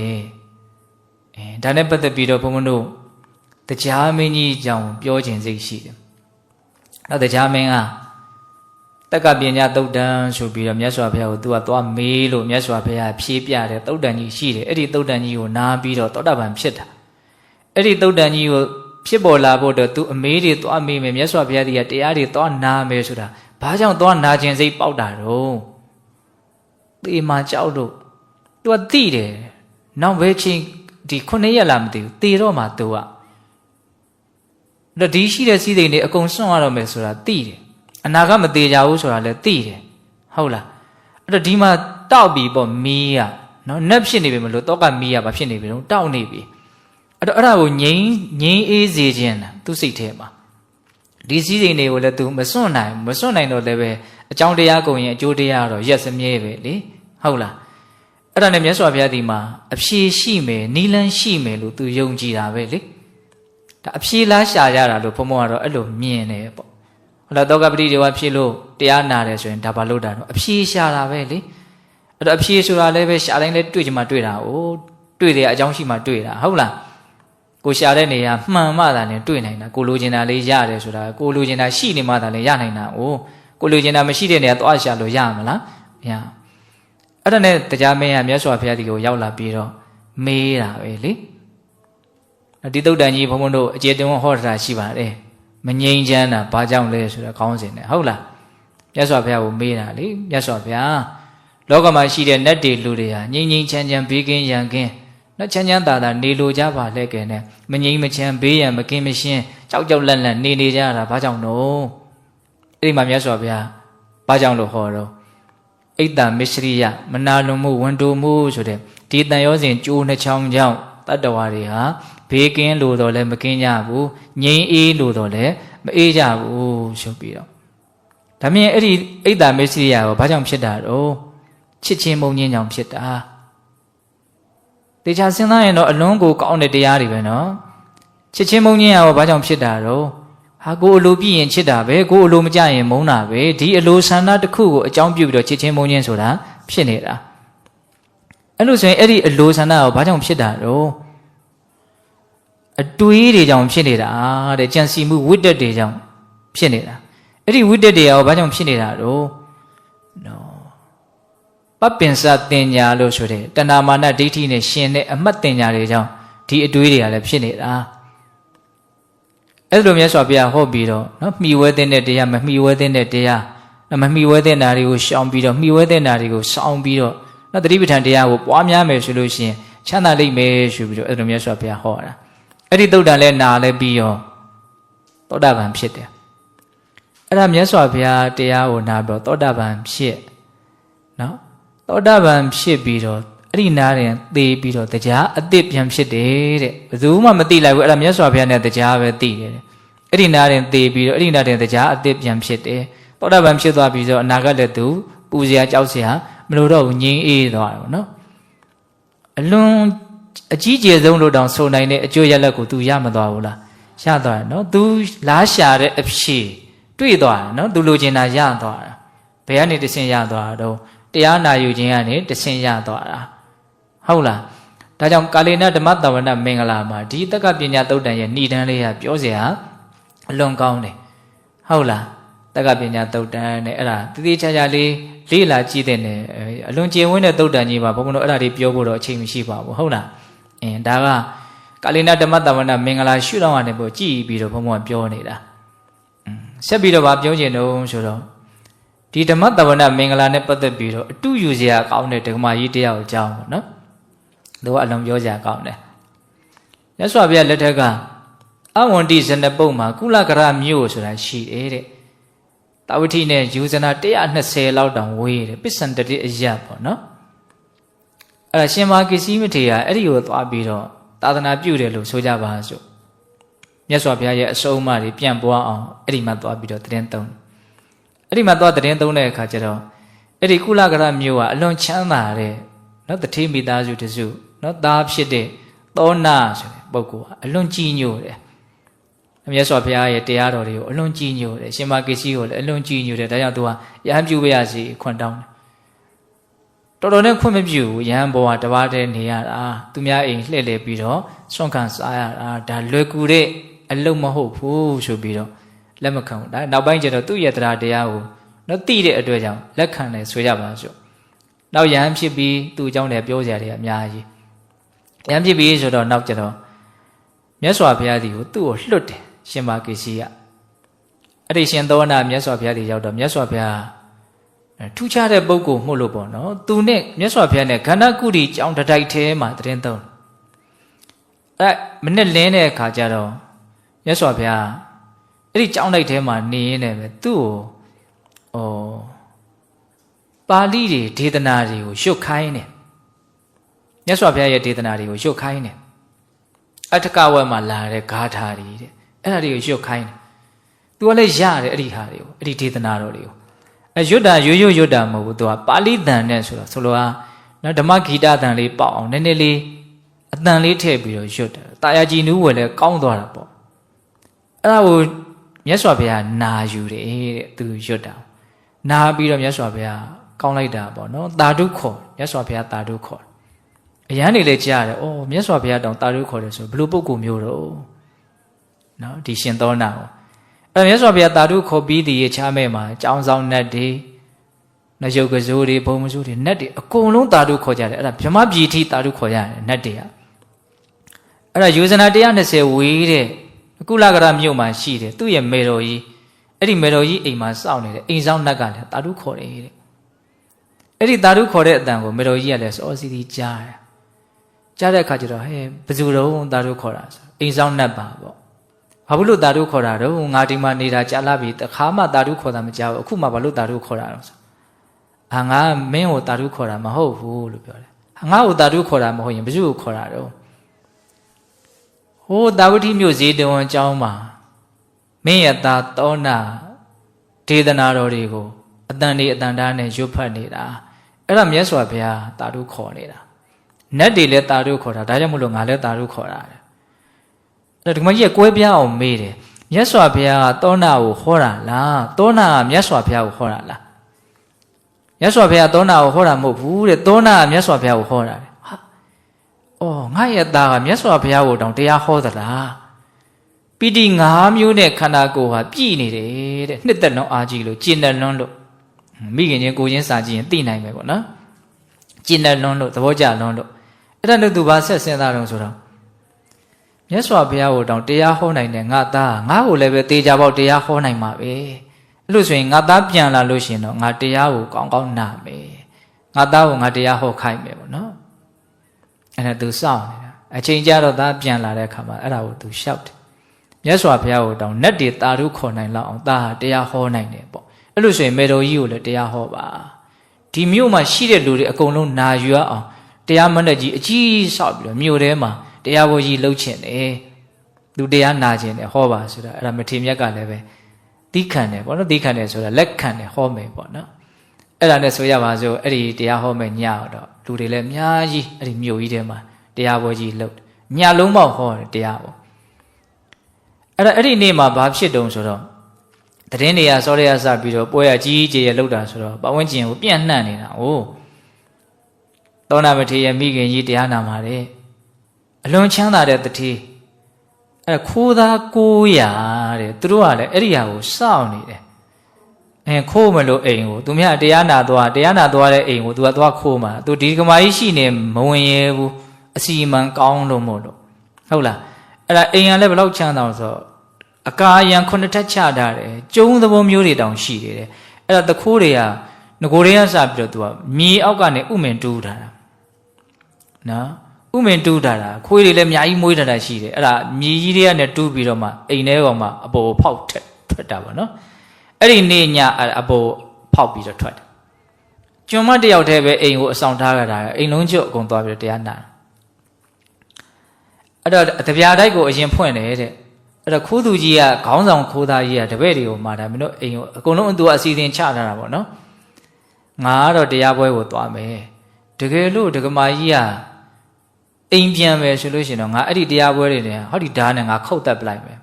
ဒါနဲ့ပတ်သက်ပြီးတော့ဘုန်းဘုန်းတို့တရားမင်းကြီးကြောင့်ပြောခြင်းစိတ်ရှိတယ်နောက်တရားမင်းကတက္ကပညာသုတ်တံဆိုပြီးတော့မြတ်စွာဘုရားကိုသူကသွားမေးလို့မြတ်စွာဘုရားဖြေပြတယ်သုတ်တန်ကြီးရှိတယ်အဲ့ဒီသုတ်တန်ကြီးကိုနားပြီးတော့သောတာပန်ဖြစ်တာအဲ့ဒီသုတ်တန်ကြီးကိုဖြစ်ပေါ်လာဖို့တော့သူအမေးတွေသွားမေးမယ်မြတ်စွာဘုရားကြီးကတရားတွေသွားနားမယ်ဆိုတာဘာကြောင့်သွားနာခြင်းစိတ်ပေါက်တာတော့သေမှကြောက်လို့သူကသိတယ်နောက်ဘယ်ချင်းဒီ9ရက်လာမသိဘူးသေတော့မှသူကဒီရှိတဲ့စည်းစိမ်တွေအကုန်စွန့်ရတော့မယ်ဆိုတာသိတယ်အနာကမသေးကြဘူးဆိုတာလည်းသိတယ်ဟုတ်လားအဲ့တော့ဒီမှာတောက်ပြီပေါ့မီးရနော်နက်ဖြစ်နေပြီမလို့တောကမီးရဘာဖြစ်နေပြီတော့တောက်နေပြီအဲ့တော့အဲ့ဒါကိုငြိမ်းအေးစေခြင်းလားသူစိတ်ထဲမှာဒီစည်းစိမ်တွေကိုလည်းသူမစွန့်နိုင်တော့လည်းပဲအကြောင်းတရားကုန်ရင်အကျိုးတရားတော့ရက်စမြဲပဲလေဟုတ်လားအဲ့ဒါနဲ့မြတ်စွာဘုရားဒီမှာအဖြေရှိမယ်နီလန်းရှိမယ်လို့သူယုံကြည်တာပဲလေဒါအဖြေလားရှာရတာလို့ဘုံဘုံကတော့အဲ့လိုမြင်တယ်ပေါ့ဟုတ်လားတောကပတိတွေကဖြစ်လို့တရားနာတယ်ဆိုရင်ဒါဘာလို့တာတော့အဖြေရှာတာပဲလေအဲ့တော့အဖြေဆိုတာလည်းပဲရှာတိုင်းလည်းတွေ့ချင်မှတွေ့တာ哦တွေ့တယ်အကြောင်းရှိမှတွေ့တာဟုတ်လား ကိုရှာတဲ့နေရာမှန်မှသာလည်းတွေ့နိုင်တာကိုလိုချင်တာလေးရတယ်ဆိုတာကိုလိုချင်တာရှိနေမှသာလည်းရနိုင်တာကိုလိုချင်တာမရှိတဲ့နေရာသွားရှာလို့ရမလားမရအဲ့ဒါနဲ့တရားမင်းကမြတ်စွာဘုရားဒီကိုရောက်လာပြီးတော့မေးတာပဲလေဒီသုတ်တန်ကြီးဘုန်းဘုန်းတို့အကျေတင်ဟောတာရှိပါတယ်မငြိမ်းချမ်းတာဘာကြောင့်လဲဆိုတော့ခေါင်းစဉ်နဲ့ဟုတ်လားမြတ်စွာဘုရားကိုမေးတာလေမြတ်စွာဘုရားလောကမှာရှိတဲ့နတ်တွေလူတွေဟာငြိမ်းငြိမ်းချမ်းချမ်းဘေးကင်းရန်ကင်းနော်ချမ်းချမ်းသာသာနေလိုကြပါလဲကဲနဲ့မငြိမ်းမချမ်းဘေးရန်မကင်းမရှင်းကြောက်ကြောက်လန့်လန့်နေကြတာဘာကြောင့်တော့အဲ့ဒီမှာမြတ်စွာဘုရားဘာကြောင့်လို့ဟောတော့အိတ်တမစ္စရိယမနာလွန်မှုဝန်တိုမှုဆိုတဲ့ဒီတန်ရောစဉ်ကျိုးနှချောင်းကြောင့်တတ္တဝါတွေဟာဘေးကင်းလို့တော့လည်းမကင်းကြဘူးငြိမ်းအေးလို့တော့လည်းမအေးကြဘူးဆိုပြီးတော့ဒါမြင်အဲ့ဒီအိတ်တမစ္စရိယကိုဘာကြောင့်ဖြစ်တာတော့ချစ်ချင်းမုန်းချင်းကြောင့်ဖြစ်တာတေချာစဉ်းစားရင်တော့အလွန်ကိုကောင်းတဲ့တရားတွေပဲနော်ချစ်ချင်းမုန်းချင်းရောဘာကြောင့်ဖြစ်တာတော့ဟာကိုအလိုပြည့်ရင်ချစ်တာပဲကိုအလိုမကြရင်မုန်းတာပဲဒီအလိုဆန္ဒတစ်ခုကိုအကြောင်းပြုပြီးတော့ချစ်ချင်းမုန်းချင်းဆိုတာဖြစ်နေတာအဲ့လိုဆိုရင်အဲ့ဒီအလိုဆန္ဒကိုဘာကြောင့်ဖြစ်တာတော့အတွေးတွေကြောင့်ဖြစ်နေတာတဲ့ကြံစီမှုဝိတ္တတွေကြောင့်ဖြစ်နေတာအဲ့ဒီဝိတ္တတွေရောဘာကြောင့်ဖြစ်နေတာတော့နော်ပပင်စတင်ညာလို့ဆိုတဲ့တဏမာနဒိဋ္ဌိနဲ့ရှင်တဲ့အမှတ်တင်ညာတွေကြောင့်ဒီအတွေးတွေကလည်းဖြစ်နေတာအဲ့လိုမြတ်စွာဘုရားဟောပြီးတော့နော်မှီဝဲတဲ့တရားမမှီဝဲတဲ့တရားမမှီဝဲတဲ့နာတွေကိုရှောင်ပြီးတော့မှီဝဲတဲ့နာတွေကိုစောင်းပြီးတော့နော်တတိပဋ္ဌာန်တရားကိုပွားများမယ်ဆိုလို့ရှိရင်ချမ်းသာလိမ့်မယ်ဆိုပြီးတော့အဲ့လိုမြတ်စွာဘုရားဟောတာအဲ့ဒီသုတ်တန်လဲနာလဲပြီးရောသောတာပန်ဖြစ်တယ်အဲ့ဒါမြတ်စွာဘုရားတရားကိုနာပြီးတော့သောတာပန်ဖြစ်နော်သောတာပန်ဖြစ်ပြီးတော့အဲ့ဒီနားရင်သေပြီးတော့တရားအသစ်ပြန်ဖြစ်တယ်တဲ့ဘယ်သူမှမသိလိုက်ဘူးအဲ့ဒါမြတ်စွာဘုရားနဲ့တရားပဲသိတယ်အဲ့ဒီနားရင်သေပြီးတော့အဲ့ဒီနားရင်တရားအသစ်ပြန်ဖြစ်တယ်သောတာပန်ဖြစ်သွားပြီးတော့အနာဂတ်လည်းသူပူဇော်ကြောက်เสียမလို့တော့ငြိမ်းအေးသွားတယ်ဗောနော်အလွန်အကြီးကျယ်ဆုံးလို့တောင်ဆိုနိုင်တဲ့အကျိုးရလဒ်ကို तू ရမသွားဘူးလားရသွားတယ်နော် तू လားရှာတဲ့အဖြေတွေ့သွားတယ်နော် तू လိုချင်တာရသွားတာဘယ်ကနေတဆင့်ရသွားတာတော့တရားနာယူခြင်းကနေတဆင့်ရသွားတာဟုတ်လားဒါကြောင့်ကာလေနဓမ္မတဝနမင်္ဂလာမှာဒီတက္ကပညာသုတ်တန်ရဲ့ဏိဒန်းလေးကပြောเสียအလွန်ကောင်းတယ်ဟုတ်လားတက္ကပညာသုတ်တန်နဲ့အဲ့ဒါတည်တည်ချာချာလေးလေ့လာကြည့်တဲ့နဲ့အလွန်ကျင့်ဝန်းတဲ့သုတ်တန်ကြီးပါဘုန်းဘုန်းတို့အဲ့ဒါတွေပြောဖို့တော့အချိန်မရှိပါဘူးဟုတ်လားဒါကကာလေနဓမ္မတဝနမင်္ဂလာရှုတော့ရတယ်ပေါ့ကြည်ပြီးတော့ဘုန်းဘုန်းကပြောနေတာဆက်ပြီးတော့ဗာပြောချင်တော့ဆိုတော့ဒီဓမ္မတဝနမင်္ဂလာနဲ့ပတ်သက်ပြီးတော့အတူယူစရာကောင်းတဲ့ဓမ္မကြီးတရားကိုကြောင်းပေါ့နော်သူကအလွန်ပြောစရာကောင်းတယ်မြတ်စွာဘုရားလက်ထက်ကအဝန္တိဇနပုတ်မှာကုလကရမြို့ဆိုတာရှိတယ်တဲ့တာဝတိနဲ့ယူဇနာ120လောက်တောင်ဝေးတယ်ပစ္စံတတိအယပေါ့နော်အဲ့ဒါရှင်မာကိစီမထေရအဲ့ဒီကိုသွားပြီးတော့သာသနာပြုတယ်လို့ဆိုကြပါစို့မြတ်စွာဘုရားရဲ့အဆုံးအမတွေပြန့်ပွားအောင်အဲ့ဒီမှာသွားပြီးတော့သတင်းသုံးအဲ့ဒီမှာသွားသတင်းသုံးတဲ့အခါကျတော့အဲ့ဒီကုလကရမြို့ကအလွန်ချမ်းသာတဲ့နော်တထေမိသားစုတစုနော်သားဖြစ်တဲ့သောနာဆိုတဲ့ပုဂ္ဂိုလ်ကအလွန်ကြီးညိုတယ်မြတ်စွာဘုရားရဲ့တရားတော်တွေကိုအလွန်ကြီးညိုတယ်ရှင်မကိစီကိုလည်းအလွန်ကြီးညိုတယ်ဒါကြောင့်သူကယဟန်ပြုပေးရစီခွန်တောင်းတယ်တော်တော်နဲ့ခွင့်မပြုဘူးယဟန်ဘောကတပါးတည်းနေရတာသူများအိမ်လှည့်လည်ပြီးတော့ဆွန့်ခံစားရတာဒါလွယ်ကူတဲ့အလုပ်မဟုတ်ဘူးဆိုပြီးတော့လက်မခံဘူးဒါနောက်ပိုင်းကျတော့သူ့ရဲ့တရားကိုနော်သိတဲ့အတွက်ကြောင့်လက်ခံတယ်ဆိုကြပါစို့နောက်ယဟန်ဖြစ်ပြီးသူ့အကြောင်းလည်းပြောစရာတွေအများကြီးယဟန်ဖြစ်ပြီးဆိုတော့နောက်ကျတော့မြတ်စွာဘုရားကြီးကိုသူ့ကိုလွတ်တယ်ရှင်မာကိစီကအဲ့ဒီရှင်သောနာမြတ်စွာဘုရားကြီးရောက်တော့မြတ်စွာဘုရားထူးခြားတဲ့ပုဂ္ဂိုလ်မှုလို့ပေါ့နော်သူနဲ့မြတ်စွာဘုရားနဲ့ခန္ဓာကုတိကြောင်းတစ်တိုက်ထဲမှာတရင်သုံးအဲ့မနဲ့လင်းတဲ့အခါကျတော့မြတ်စွာဘုရားအဲ့ဒီကြောင်းတိုက်ထဲမှာနေရင်းနဲ့ပဲသူ့ကိုပါဠိတွေဒေသနာတွေကိုရွတ်ခိုင်းတယ်မြတ်စွာဘုရားရဲ့ဒေသနာတွေကိုရွတ်ခိုင်းတယ်အထကဝက်မှာလာတဲ့ဂါထာတွေတဲ့အဲ့ဒါတွေကိုရွတ်ခိုင်းတယ်သူကလည်းရတယ်အဲ့ဒီဟာတွေကိုအဲ့ဒီဒေသနာတော်တွေကိုရွတ်တာရွတ်တာမဟုတ်ဘူးသူကပါဠိတန်နဲ့ဆိုတော့ဆိုလိုနော်ဓမ္မဂီတတန်လေးပေါက်အောင်နည်းနည်းလေးအတန်လေးထည့်ပြီးတော့ရွတ်တယ်တာယာကြည်နူးဝယ်လည်းကောင်းသွားတာပေါ့အဲ့ဒါကိုမြတ်စွာဘုရားနာယူတယ်တဲ့သူရွတ်တာနာပြီးတော့မြတ်စွာဘုရားကောင်းလိုက်တာပေါ့နော်တာဓုခေါ်မြတ်စွာဘုရားတာဓုခေါ်အ အရန်နေလေကြားတယ်အော်မြတ်စွာဘုရားတောင်တာရုခေါ်တယ်ဆိုဘယ်လိုပုဂ္ဂိုလ်မျိုးတော့နော်ဒီရှင်သောနာကိုအဲ့မြတ်စွာဘုရားတာရုခေါ်ပြီးဒီရချမဲ့မှာကြောင်းဆောင်နတ်တွေနယုတ်ကစိုးတွေဘုံမစိုးတွေနတ်တွေအကုန်လုံးတာရုခေါ်ကြတယ်အဲ့ဒါဗြဟ္မပြည်ထိတာရုခေါ်ရတယ်နတ်တွေကအဲ့ဒါယူဇနာ120ဝေးတဲ့ကုလကရမြို့မှာရှိတယ်သူ့ရဲ့မေတော်ကြီးအဲ့ဒီမေတော်ကြီးအိမ်မှာစောင့်နေတယ်အိမ်ဆောင်နတ်ကလည်းတာရုခေါ်တယ်တဲ့အဲ့ဒီတာရုခေါ်တဲ့အတန်ကိုမေတော်ကြီးကလည်းစောစီစီကြားတယ်ကြားတဲ့အခါကျတော့ဟဲ့ဘယ်သူတော့တာရုခေါ်တာဆိုအိမ်ဆောင်နတ်ပါပေါ့ဘာလို့တာရုခေါ်တာတော့ငါဒီမှာနေတာကြာလာပြီတခါမှတာရုခေါ်တာမကြောက်အခုမှဘာလို့တာရုခေါ်တာတော့ဆိုငါမင်းကိုတာရုခေါ်တာမဟုတ်ဘူးလို့ပြောတယ်ငါ့ကိုတာရုခေါ်တာမဟုတ်ရင်ဘယ်သူ့ကိုခေါ်တာတော့ဟိုတာဝတိမြို့ဇေတဝန်ကျောင်းမှာမင်းရဲ့သားသောနာဒေသနာတော်တွေကိုအတန်ဒီအတန်တားနဲ့ရွတ်ဖတ်နေတာအဲ့ဒါမြတ်စွာဘုရားတာရုခေါ်နေတာနတ်တွေလည်းတာရုခေါ်တာဒါကြောင့်မလို့ငါလည်းတာရုခေါ်တာအဲ့ဒီမှာကြီးကွဲပြားအောင်မေးတယ်မြတ်စွာဘုရားကသောနာကိုဟောတာလားသောနာကမြတ်စွာဘုရားကိုဟောတာလားမြတ်စွာဘုရားသောနာကိုဟောတာမဟုတ်ဘူးတဲ့သောနာကမြတ်စွာဘုရားကိုဟောတာတဲ့ဟာအော်ငါရဲ့သားကမြတ်စွာဘုရားကိုတောင်တရားဟောသလားပိဋိ5မျိုးနဲ့ခန္ဓာကိုယ်ဟာပြည့်နေတယ်တဲ့နှစ်သက်လွန်အားကြီးလို့ကျင့်တယ်လွန်းလို့မိခင်ချင်းကိုချင်းစာကြည့်ရင်သိနိုင်မယ်ပေါ့နော်ကျင့်တယ်လွန်းလို့သဘောကျလွန်းလို့အဲ့ဒါလို့သူဘာဆက်စဉ်းစားတော့ဆိုတော့မြတ်စွာဘုရားကိုတောင်တရားဟောနိုင်တယ်ငါသားငါ့ကိုလည်းပဲတေချာပေါက်တရားဟောနိုင်မှာပဲအဲ့လိုဆိုရင်ငါသားပြန်လာလို့ရှင်တော့ငါတရားကိုကောင်းကောင်းနာမယ်ငါသားကိုငါတရားဟောခိုင်းမယ်ပေါ့နော်အဲ့ဒါသူစောင့်နေတာအချိန်ကြတော့သားပြန်လာတဲ့အခါမှာအဲ့ဒါကိုသူလျှောက်တယ်မြတ်စွာဘုရားကိုတောင်နတ်တွေတာရုခေါ်နိုင်လောက်အောင်သားဟာတရားဟောနိုင်တယ်ပေါ့အဲ့လိုဆိုရင်မေတော်ကြီးကိုလည်းတရားဟောပါဒီမြို့မှာရှိတဲ့လူတွေအကုန်လုံးနာယူအောင်တရားမဏ္ဍကြီးအကြီးဆောက်ပြီးတော့မြို့ထဲမှာတရားဘောကြီးလှုပ်ချင်တယ်သူတရားနာချင်တယ်ဟောပါဆိုတာအဲ့ဒါမထေမြတ်ကလည်းပဲသီးခံတယ်ပေါ့နော်သီးခံတယ်ဆိုတာလက်ခံတယ်ဟောမယ်ပေါ့နော်အဲ့ဒါနဲ့ဆိုရပါစို့အဲ့ဒီတရားဟောမယ်ညတော့လူတွေလည်းအများကြီးအဲ့ဒီမြို့ကြီးထဲမှာတရားဘောကြီးလှုပ်ညလုံးပေါက်ဟောတယ်တရားပေါ့အဲ့ဒီနေ့မှာဘာဖြစ်တုံဆိုတော့တည်င်းနေရစောရရစပြီးတော့ပွဲရကြီးကြီးရလှုပ်တာဆိုတော့ပတ်ဝန်းကျင်ကိုပြန့်နှံ့နေတာဟိုသောနာမထေရမိခင်ကြီးတရားနာပါတယ်အလွန်ချမ်းသာတဲ့တတိအဲ့ခိုးသား900တဲ့သူတို့ကလည်းအဲ့ဒီဟာကိုစောင့်နေတယ်ခိုးမလို့အိမ်ကိုသူများတရားနာသွားတဲ့အိမ်ကိုသူကသွားခိုးမှာသူဒီကမာကြီးရှိနေမဝင်ရဘူးအစီအမံကောင်းလို့မို့လို့ဟုတ်လားအဲ့ဒါအိမ်ကလည်းဘယ်လောက်ချမ်းသာဆိုအကာအယံ9ထပ်ချထားတယ်ကျုံသဘောမျိုးတွေတောင်ရှိတယ်အဲ့ဒါတခိုးတွေကငကိုတွေကစပြီးတော့သူကမြေအောက်ကနေဥမင်တူးထားတာနော်ဥမင်တူးထားတာခွေးတွေလည်းအများကြီးမွေးထားတာရှိတယ်အဲ့ဒါမြေကြီးတွေကနေတူးပြီးတော့မှအိမ်ထဲကောင်မှအပေါ်ဖောက်ထွက်တာပေါ့နော်အဲ့ဒီနေ့ညအပေါ်ဖောက်ပြီးတော့ထွက်တယ်ကျွန်မတယောက်တည်းပဲအိမ်ကိုအဆောင်ထားကြတာအိမ်လုံးကျွတ်အကုန်သွားပြီးတော့တရားနာအဲ့တော့တပြားတိုက်ကိုအရင်ဖွင့်တယ်တဲ့အဲ့တော့ခိုးသူကြီးကခေါင်းဆောင်ခိုးသားကြီးကတပည့်တွေကိုမှာတာမင်းတို့အိမ်ကိုအကုန်လုံးသူကအစီအစဉ်ချထားတာပေါ့နော်ငါကတော့တရားပွဲကိုသွားမယ်တကယ်လို့ဒကမာကြီးကအိမ်ပြန်မယ်ဆိုလို့ရှိရင်တော့ငါအဲ့ဒီတရားပွဲတွေနဲ့ဟောဒီဓာတ်နဲ့ငါခုတ်တက်ပလိုက်မယ်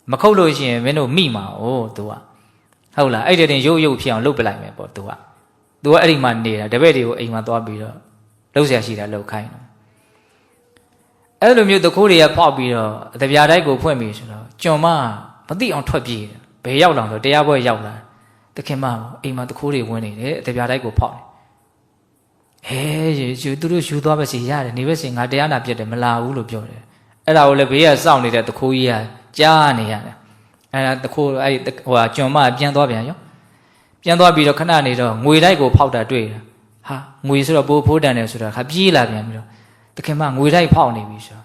မခုတ်လို့ရှိရင်မင်းတို့မိမှာ哦သူကဟုတ်လားအဲ့ဒီတင်ရုပ်ရုပ်ဖြစ်အောင်လုပ်ပလိုက်မယ်ပေါ့သူကအဲ့ဒီမှာနေတာတပည့်တွေကိုအိမ်မှာသွားပြီးတော့လှုပ်ရှားရှိတာလှုပ်ခိုင်းတယ်အဲ့လိုမျိုးတခိုးတွေကဖောက်ပြီးတော့တပြားတိုက်ကိုဖွင့်ပြီးဆိုတော့ကျွန်မမသိအောင်ထွက်ပြေးတယ်ဘယ်ရောက်လာတော့တရားပွဲရောက်လာတခင်မအိမ်မှာတခိုးတွေဝင်နေတယ်တပြားတိုက်ကိုဖောက်တယ်သူတို့ယူသွားပဲစီရတယ်နေပဲစီငါတရားနာပြတ်တယ်မလာဘူးလို့ပြောတယ်အဲ့ဒါကိုလည်းဘေးကစောင့်နေတဲ့တခိုးကြီးကကြားနေရတယ်အဲ့ဒါတခိုးအဲ့ဟိုကျွန်မပြန်သွားပြန်ရောပြန်သွားပြီးတော့ခဏနေတော့ငွေတိုက်ကိုဖောက်တာတွေ့တယ်ဟာငွေဆိုတော့ဘိုးဖိုးတန်တယ်ဆိုတော့ခါပြေးလာပြန်ပြီးတော့တခင်မငွေတိုက်ဖောက်နေပြီဆိုတော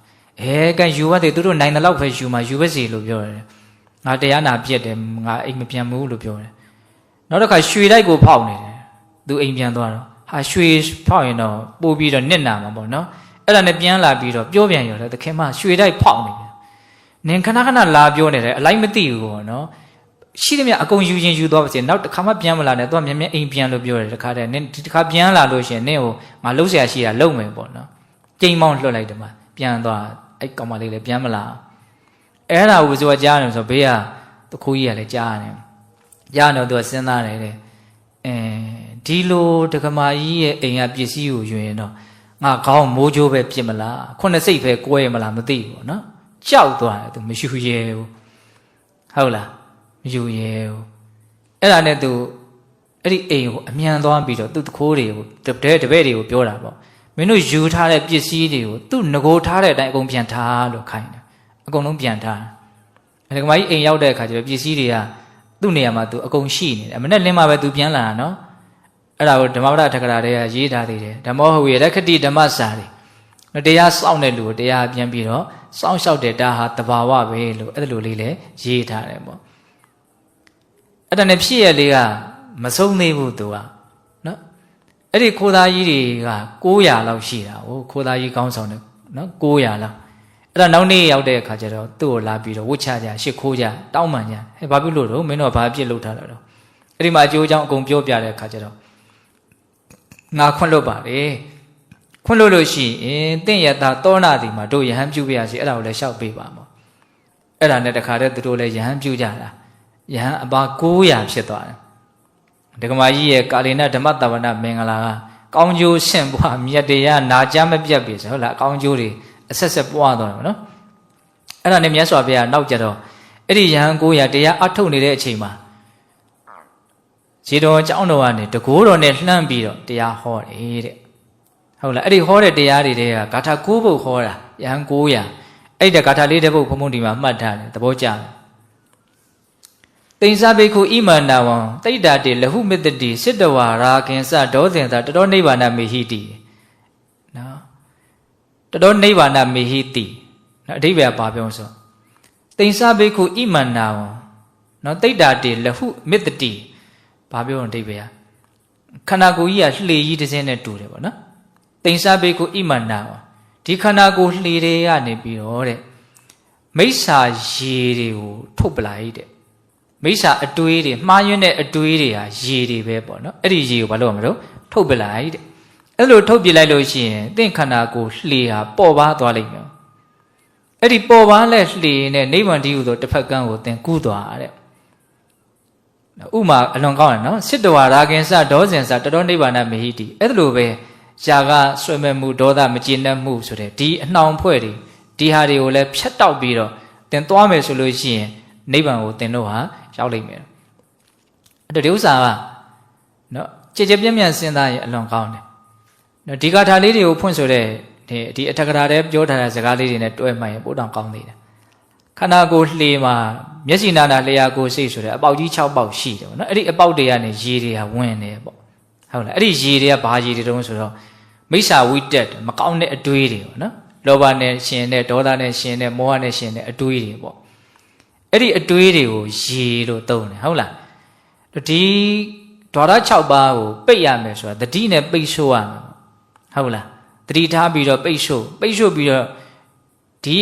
့ကန်ယူရတယ်သူတို့နိုင်တဲ့လောက်ပဲယူမှာယူပဲစီလို့ပြောတယ်ငါတရားနာပြတ်တယ်ငါအိမ်မပြန်ဘူးလို့ပြောတယ်နောက်တစ်ခါရွှေတိုက်ကိုဖောက်နေတယ်သူအိမ်ပြန်သွားတော့ဟာရွှေဖောက်ရင်တော့ပို့ပြီးတော့နစ်နာမှာပေါ့နော်အဲ့ဒါနဲ့ပြန်လာပြီးတော့ပြောပြန်ရောတယ်တခင်မရွှေတိုက်ဖောက်နေတယ်နင်ခဏခဏလာပြောနေတယ်အလိုက်မသိဘူးပေါ့နော်ရှိတယ်မြအကုန်ယူချင်းယူသွားပါစေနောက်တစ်ခါမှပြန်မလာနဲ့သူကမြဲမြဲအိမ်ပြန်လို့ပြောတယ်တခါတည်းနင်ဒီတစ်ခါပြန်လာလို့ရှိရင်နင်ကိုငါလှုပ်ရှားရှိတာလုံမယ်ပေါ့နော်ကျိန်မောင်းလွှတ်လိုက်တယ်မှာပြန်သွားအဲ့ကောင်မလေးလည်းပြန်မလာအဲ့ဒါကိုဆိုကြားတယ်ဆိုဘေးကတခိုးကြီးကလည်းကြားတယ်ကြားတော့သူကစဉ်းစားတယ်တဲ့ဒီလိုဒကမာကြီးရဲ့အိမ်ကပစ္စည်းကိုယူရင်တော့ ငါခေါင်းမိုးကြိုးပဲပြစ်မလားခုနှစ်စိတ်ပဲကွဲမလားမသိဘူးနော်ကြောက်သွားတယ်သူမယူရဲဘူးဟုတ်လားမယူရဲဘူးအဲ့ဒါနဲ့သူအဲ့ဒီအိမ်ကိုအမြန်သွားပြီးတော့သူ့တခိုးတွေကိုတပည့်တွေကိုပြောတာပေါ့မင်းတို့ယူထားတဲ့ပစ္စည်းတွေကိုသူ့ငကိုထားတဲ့အတိုင်းအကုန်ပြန်ထားလို့ခိုင်းတယ်အကုန်လုံးပြန်ထားအဲ့ဒီကမကြီးအိမ်ရောက်တဲ့အခါကျတော့ပစ္စည်းတွေကသူ့နေရာမှာသူအကုန်ရှိနေတယ်မနဲ့လင်းမှပဲသူပြန်လာတာနော်အဲ့ဒါကိုဓမ္မပဒထက္ကရာတွေကရေးထားသေးတယ်ဓမ္မောဟဝေရခတိဓမ္မစာတွေတရားစောင့်တဲ့လူကိုတရားပြန်ပြီးတော့စောင့်ရှောက်တဲ့ဒါဟာတဘာဝပဲလို့အဲ့လိုလေးလည်းရေးထားတယ်ပေါ့အဲ့ဒါနဲ့ဖြစ်ရလေးကမဆုံးသေးဘူးသူကနော်အဲ့ဒီခိုးသားကြီးတွေက900လောက်ရှိတာဟိုခိုးသားကြီးကောင်းဆောင်တယ်နော်900လောက်အဲ့ဒါနောက်နေ့ရောက်တဲ့အခါကျတော့သူ့ကိုလာပြီးတော့ဝတ်ချကြရှ िख ိုးကြတောင်းပန်ကြဟဲ့ဘာဖြစ်လို့တော့မင်းတို့ကဘာအပြစ်လုပ်ထားတာတော့အဲ့ဒီမှာအကျိုးအကြောင်းအကုန်ပြောပြတဲ့အခါကျတော့ငါခွန့်လွတ်ပါလေခွန့်လွတ်လို့ရှိရင်တင့်ရတာတောနာဒီမှာတို့ယဟန်ပြုပြရစီအဲ့ဒါကိုလည်းရှောက်ပေးပါမောအဲ့ဒါနဲ့တခါတည်းသူတို့လည်းယဟန်ပြုကြတာယဟန်အပါ900ဖြစ်သွားတယ်ဒကမာကြီးရဲ့ကာလိနဓမ္မတဝနာမင်္ဂလာကကောင်းကျိုးဆင့်ပွားမြတ်တရားနာကြားမပြတ်ပြီဆိုဟုတ်လားအကောင်းကျိုးတွေအဆက်ဆက်ပွားသွားတယ်နော်အဲ့ဒါနဲ့မြတ်စွာဘုရားနောက်ကြတော့အဲ့ဒီယဟန်900တရားအထုတ်နေတဲ့အချိန်မှာခြေတော်ကျောင်းတော်ကနေတကိုးတော်နဲ့လှမ်းပြီးတော့တရားဟောတယ်တဲ့ဟုတ်လားအဲ့ဒီဟောတဲ့တရားတွေတဲ့ကဂါထာ9ပုဒ်ဟောတာယဟန်900အဲ့ဒီဂါထာ4ပုဒ်ဘုံဘုံဒီမှာမှတ်ထားတယ်သဘောကျတယ်တိန်စာဘိက္ခုဣမန္တဝံတိတ္တာတေလဟုမတ္တိစစ်တဝါရာခင်စဒောသင်္သာတတောနိဗ္ဗာနမေဟိတိနော်တတောနိဗ္ဗာနမေဟိတိနော်အဓိပ္ပာယ်ဘာပြောဆိုတိန်စာဘိက္ခုဣမန္တဝံနော်တိတ္တာတေလဟုမတ္တိဘာပြောအဓိပ္ပာယ်ခန္ဓာကိုယ်ကြီးကလှေကြီးတစ်စင်းနဲ့တူတယ်ပေါ့နော်တိန်စာဘိက္ခုဣမန္တဝံဒီခန္ဓာကိုယ်လှေတွေကနေပြီးတော့တဲ့မိစ္ဆာရေတွေကိုထုတ်ပလိုက်တဲ့မိစ္ဆာအတွေးတွေမှားယွင်းတဲ့အတွေးတွေဟာရေတွေပဲပေါ့နော်အဲ့ဒီရေကိုဘာလို့မလို့ထုတ်ပလိုက်တဲ့အဲ့လိုထုတ်ပြလိုက်လို့ရှိရင်သင်ခန္ဓာကိုယ်လှေဟာပေါ်ပါသွားလိမ့်မယ်အဲ့ဒီပေါ်ပါလဲလှေနဲ့နိဗ္ဗာန်တည်းဟူသောတစ်ဖက်ကန်းကိုသင်ကူးသွားတဲ့ဥမာအလွန်ကောင်းတယ်နော်စစ်တဝါရာခင်စဒောဇင်စတတောနိဗ္ဗာန်မေဟိတိအဲ့လိုပဲရှားကဆွေမဲ့မှုဒေါသမကျေနပ်မှုဆိုတဲ့ဒီအနှောင်ဖွဲ့တွေဒီဟာတွေကိုလည်းဖြတ်တောက်ပြီးတော့သင်သွားမယ်ဆိုလို့ရှိရင်နိဗ္ဗာန်ကိုသင်တို့ဟာရောက်လိမ့်မယ်အဲ့တော့ဒီဥစ္စာကနော်ကြည်ကြပြန့်ပြန့်စဉ်းစားရင်အလွန်ကောင်းတယ်နော်ဒီဂါထာလေးတွေကိုဖွင့်ဆိုတဲ့ဒီအထက်ကရာတဲ့ပြောထားတဲ့စကားလေးတွေနဲ့တွဲမှရင်ပို့တောင်ကောင်းသေးတယ်ခန္ဓာကိုယ်လှေမှာမျက်စိနာနာလျှာကိုယ်စိတ်ဆိုတဲ့အပေါက်ကြီး6ပေါက်ရှိတယ်ပေါ့နော်အဲ့ဒီအပေါက်တွေကနေရေတွေဟာဝင်နေပေါ့ဟုတ်လားအဲ့ဒီရေတွေကဘာရေတွေတုံးဆိုတော့မိစ္ဆာဝိတက်မကောင်းတဲ့အတွေးတွေပေါ့နော်လောဘနဲ့ရှင်တဲ့ဒေါသနဲ့ရှင်တဲ့မောဟနဲ့ရှင်တဲ့အတွေးတွေပေါ့အဲ့ဒီအတွေးတွေကိုရေလို့သုံးတယ်ဟုတ်လားဒီဓဝရ6ပါးကိုပိတ်ရမယ်ဆိုတာတတိနဲ့ပိတ်ဆို့ရမယ်ဟုတ်လားတတိထားပြီးတော့ပိတ်ဆို့ပြီးတော့ဒီ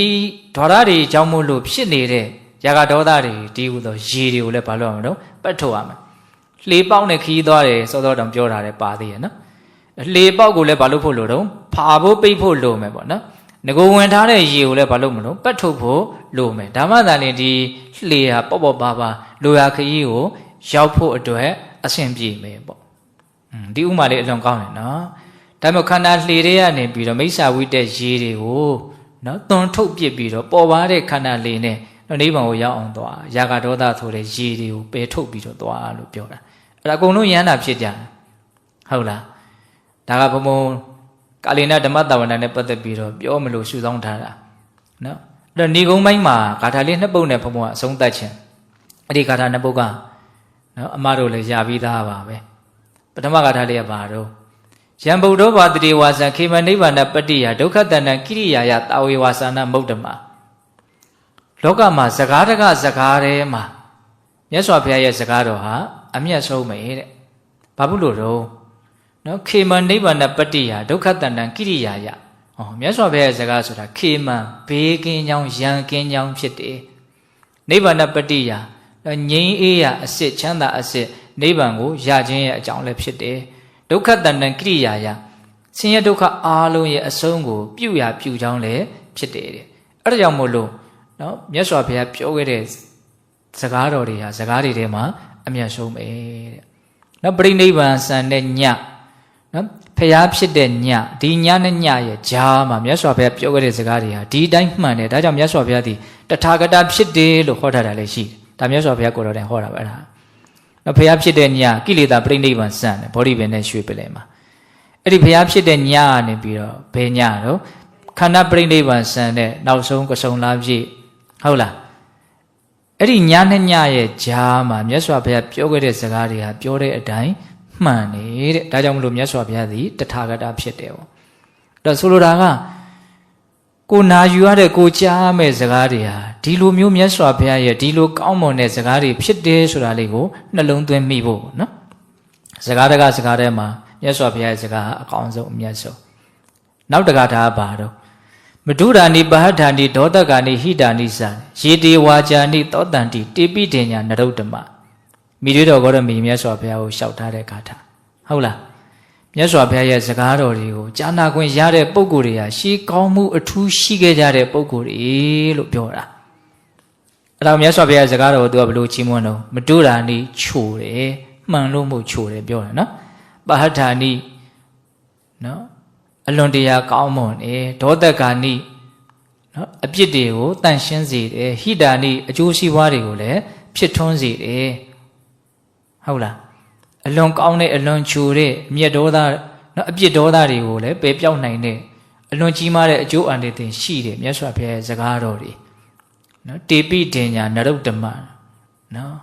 ဓဝရတွေကြောင့်မို့လို့ဖြစ်နေတဲ့ຢာကဒေါသတွေဒီဟူသောရေတွေကိုလည်းဘာလို့ရမလို့ပတ်ထုတ်ရမယ်လှေပေါက်နဲ့ခီးသွားတယ်စောစောတောင်ပြောထားတယ်ပါသေးရဲ့နော်လှေပေါက်ကိုလည်းဘာလို့ဖို့လို့တော့ဖာဖို့ပိတ်ဖို့လိုမယ်ပေါ့နော်ငကိုဝင်ထားတဲ့ရေကိုလည်းဘာလို့မလို့ပတ်ထုတ်ဖို့လိုမယ်ဒါမှသာလျှင်ဒီလှေဟာပေါ့ပေါ့ပါပါလိုရာခရီးကိုရောက်ဖို့အတွက်အဆင်ပြေမယ်ပေါ့ဒီဥမာလေးအလွန်ကောင်းတယ်နော်ဒါပေမဲ့ခန္ဓာလှေတွေကနေပြီးတော့မိစ္ဆာဝိတ္တရေတွေကိုနော်သွန်ထုတ်ပစ်ပြီးတော့ပေါ်ပါတဲ့ခန္ဓာလေနဲ့နိဗ္ဗာန်ကိုရောက်အောင်သွားຢာကဒေါသဆိုတဲ့ရေတွေကိုပယ်ထုတ်ပြီးတော့သွားလို့ပြောတာအဲ့ဒါအကုန်လုံးယန္တာဖြစ်ကြတယ်ဟုတ်လားဒါကဘုံဘုံကာလိနဓမ္မတဝနာနဲ့ပတ်သက်ပြီးတော့ပြောမလို့ရှုဆောင်ထားတာနော်အဲ့တော့ဏီကုံပိုင်းမှာဂါထာလေး2ပုဒ်နဲ့ဘုံဘုံကအဆုံးသတ်ခြင်းအဲ့ဒီဂါထာ2ပုဒ်ကနော်အမတို့လည်းရပြီးသားပါပဲပထမဂါထာလေးကဘာတော့ယံဗုဒ္ဓဘာတတိဝါစံခေမနိဗ္ဗာန်ပတ္တိယဒုက္ခတဏ္ဏကိရိယာယတာဝေဝါစာနာမုဒ္ဓမာလောကမှာစကားတကစကားထဲမှာမြတ်စွာဘုရားရဲ့စကားတော်ဟာအမျက်ဆုံးပဲတဲ့ဘာဖြစ်လို့တော့နော်ခေမနိဗ္ဗာန်ပတ္တိယဒုက္ခတဏ္ဏကိရိယာယဟောမြတ်စွာဘုရားရဲ့စကားဆိုတာခေမဘေးကင်းကြောင်းရန်ကင်းကြောင်းဖြစ်တယ်နိဗ္ဗာန်ပတ္တိယငြိမ်းအေးရာအစစ်ချမ်းသာအစစ်နိဗ္ဗာန်ကိုရခြင်းရဲ့အကြောင်းလည်းဖြစ်တယ်ဒုက္ခတဏ္ဏကိရိယာယဆင်းရဲဒုက္ခအားလုံးရဲ့အဆုံးကိုပြုရပြုကြောင်းလည်းဖြစ်တယ်တဲ့အဲ့ဒါကြောင့်မို့လို့နော်မြတ်စွာဘုရားပြောခဲ့တဲ့စကားတော်တွေဟာစကားတွေထဲမှာအမျက်ဆုံးပဲတဲ့နော်ပြိဋိနိဗ္ဗာန်ဆန်တဲ့ည နော်ဖျားဖြစ်တဲ့ညဒီညနဲ့ညရဲ့ဂျာမှာမြတ်စွာဘုရားပြောခဲ့တဲ့စကားတွေဟာဒီတိုင်းမှန်တယ်ဒါကြောင့်မြတ်စွာဘုရားဒီတထာဂတဖြစ်တယ်လို့ဟောထားတာလည်းရှိတယ်ဒါမြတ်စွာဘုရားကိုယ်တော်တိုင်ဟောတာပဲအဲ့ဒါနော်ဖျားဖြစ်တဲ့ညကိလေသာပြိဋိဘံစံတယ်ဗောဓိပင်နဲ့ရွှေပလင်မှာအဲ့ဒီဖျားဖြစ်တဲ့ညကနေပြီးတော့ဘယ်ညတော့ခန္ဓာပြိဋိဘံစံတဲ့နောက်ဆုံးကစုံလားပြည့်ဟုတ်လားအဲ့ဒီညနဲ့ညရဲ့ဂျာမှာမြတ်စွာဘုရားပြောခဲ့တဲ့စကားတွေဟာပြောတဲ့အတိုင်းမှန်တယ်တဲ့ဒါကြောင့်မလို့မြတ်စွာဘုရားသည်တထာဂတဖြစ်တယ်ပေါ့ဒါဆိုလိုတာကကိုနာယူရတဲ့ကိုကြားရမယ့်စကားတွေဟာဒီလိုမျိုးမြတ်စွာဘုရားရဲ့ဒီလိုကောင်းမွန်တဲ့စကားတွေဖြစ်တယ်ဆိုတာလေးကိုနှလုံးသွင်းမိဖို့နော်စကားတကားစကားထဲမှာမြတ်စွာဘုရားရဲ့စကားအကောင်းဆုံးအမြတ်ဆုံးနောက်တကားထားပါတော့မဒုရာနိပဟထာနိဒေါတကာနိဟိတာနိစံရေတေဝါကြာနိသောတန္တိတေပိတေညာနရုဒ္ဓမမိတွေတော်ဂေါရမီမြတ်စွာဘုရားကိုလျှောက်ထားတဲ့ဂါထာဟုတ်လားမြတ်စွာဘုရားရဲ့စကားတော်တွေကိုကြားနာခွင့်ရတဲ့ပုဂ္ဂိုလ်တွေဟာရှေးကောင်းမှုအထူးရှိခဲ့ကြတဲ့ပုဂ္ဂိုလ်တွေလို့ပြောတာအဲ့တော့မြတ်စွာဘုရားရဲ့စကားတော်ကိုသူကဘယ်လိုချီးမွမ်းတော့မဒုရာနိချိုတယ်မှန်လို့မို့ချိုတယ်ပြောတာနော်ပဟထာနိနော်အလွန်တရာကောင်းမွန်တယ်ဒေါတကာနိနော်အပြစ်တွေကိုတန့်ရှင်းစေတယ်ဟိတာနိအကျိုးစီးပွားတွေကိုလည်းဖြစ်ထွန်းစေတယ်ဟုတ်လားအလွန်ကောင်းတဲ့အလွန်ချိုတဲ့မြတ်ဒေါသနော်အပြစ်ဒေါသတွေကိုလည်းပယ်ပြောက်နိုင်တဲ့အလွန်ကြီးမားတဲ့အကျိုးအန္တရာယ်ရှိတယ်မြတ်စွာဘုရားရဲ့စကားတော်တွေနော်တေပိတေညာနရုဒ္ဓမနော်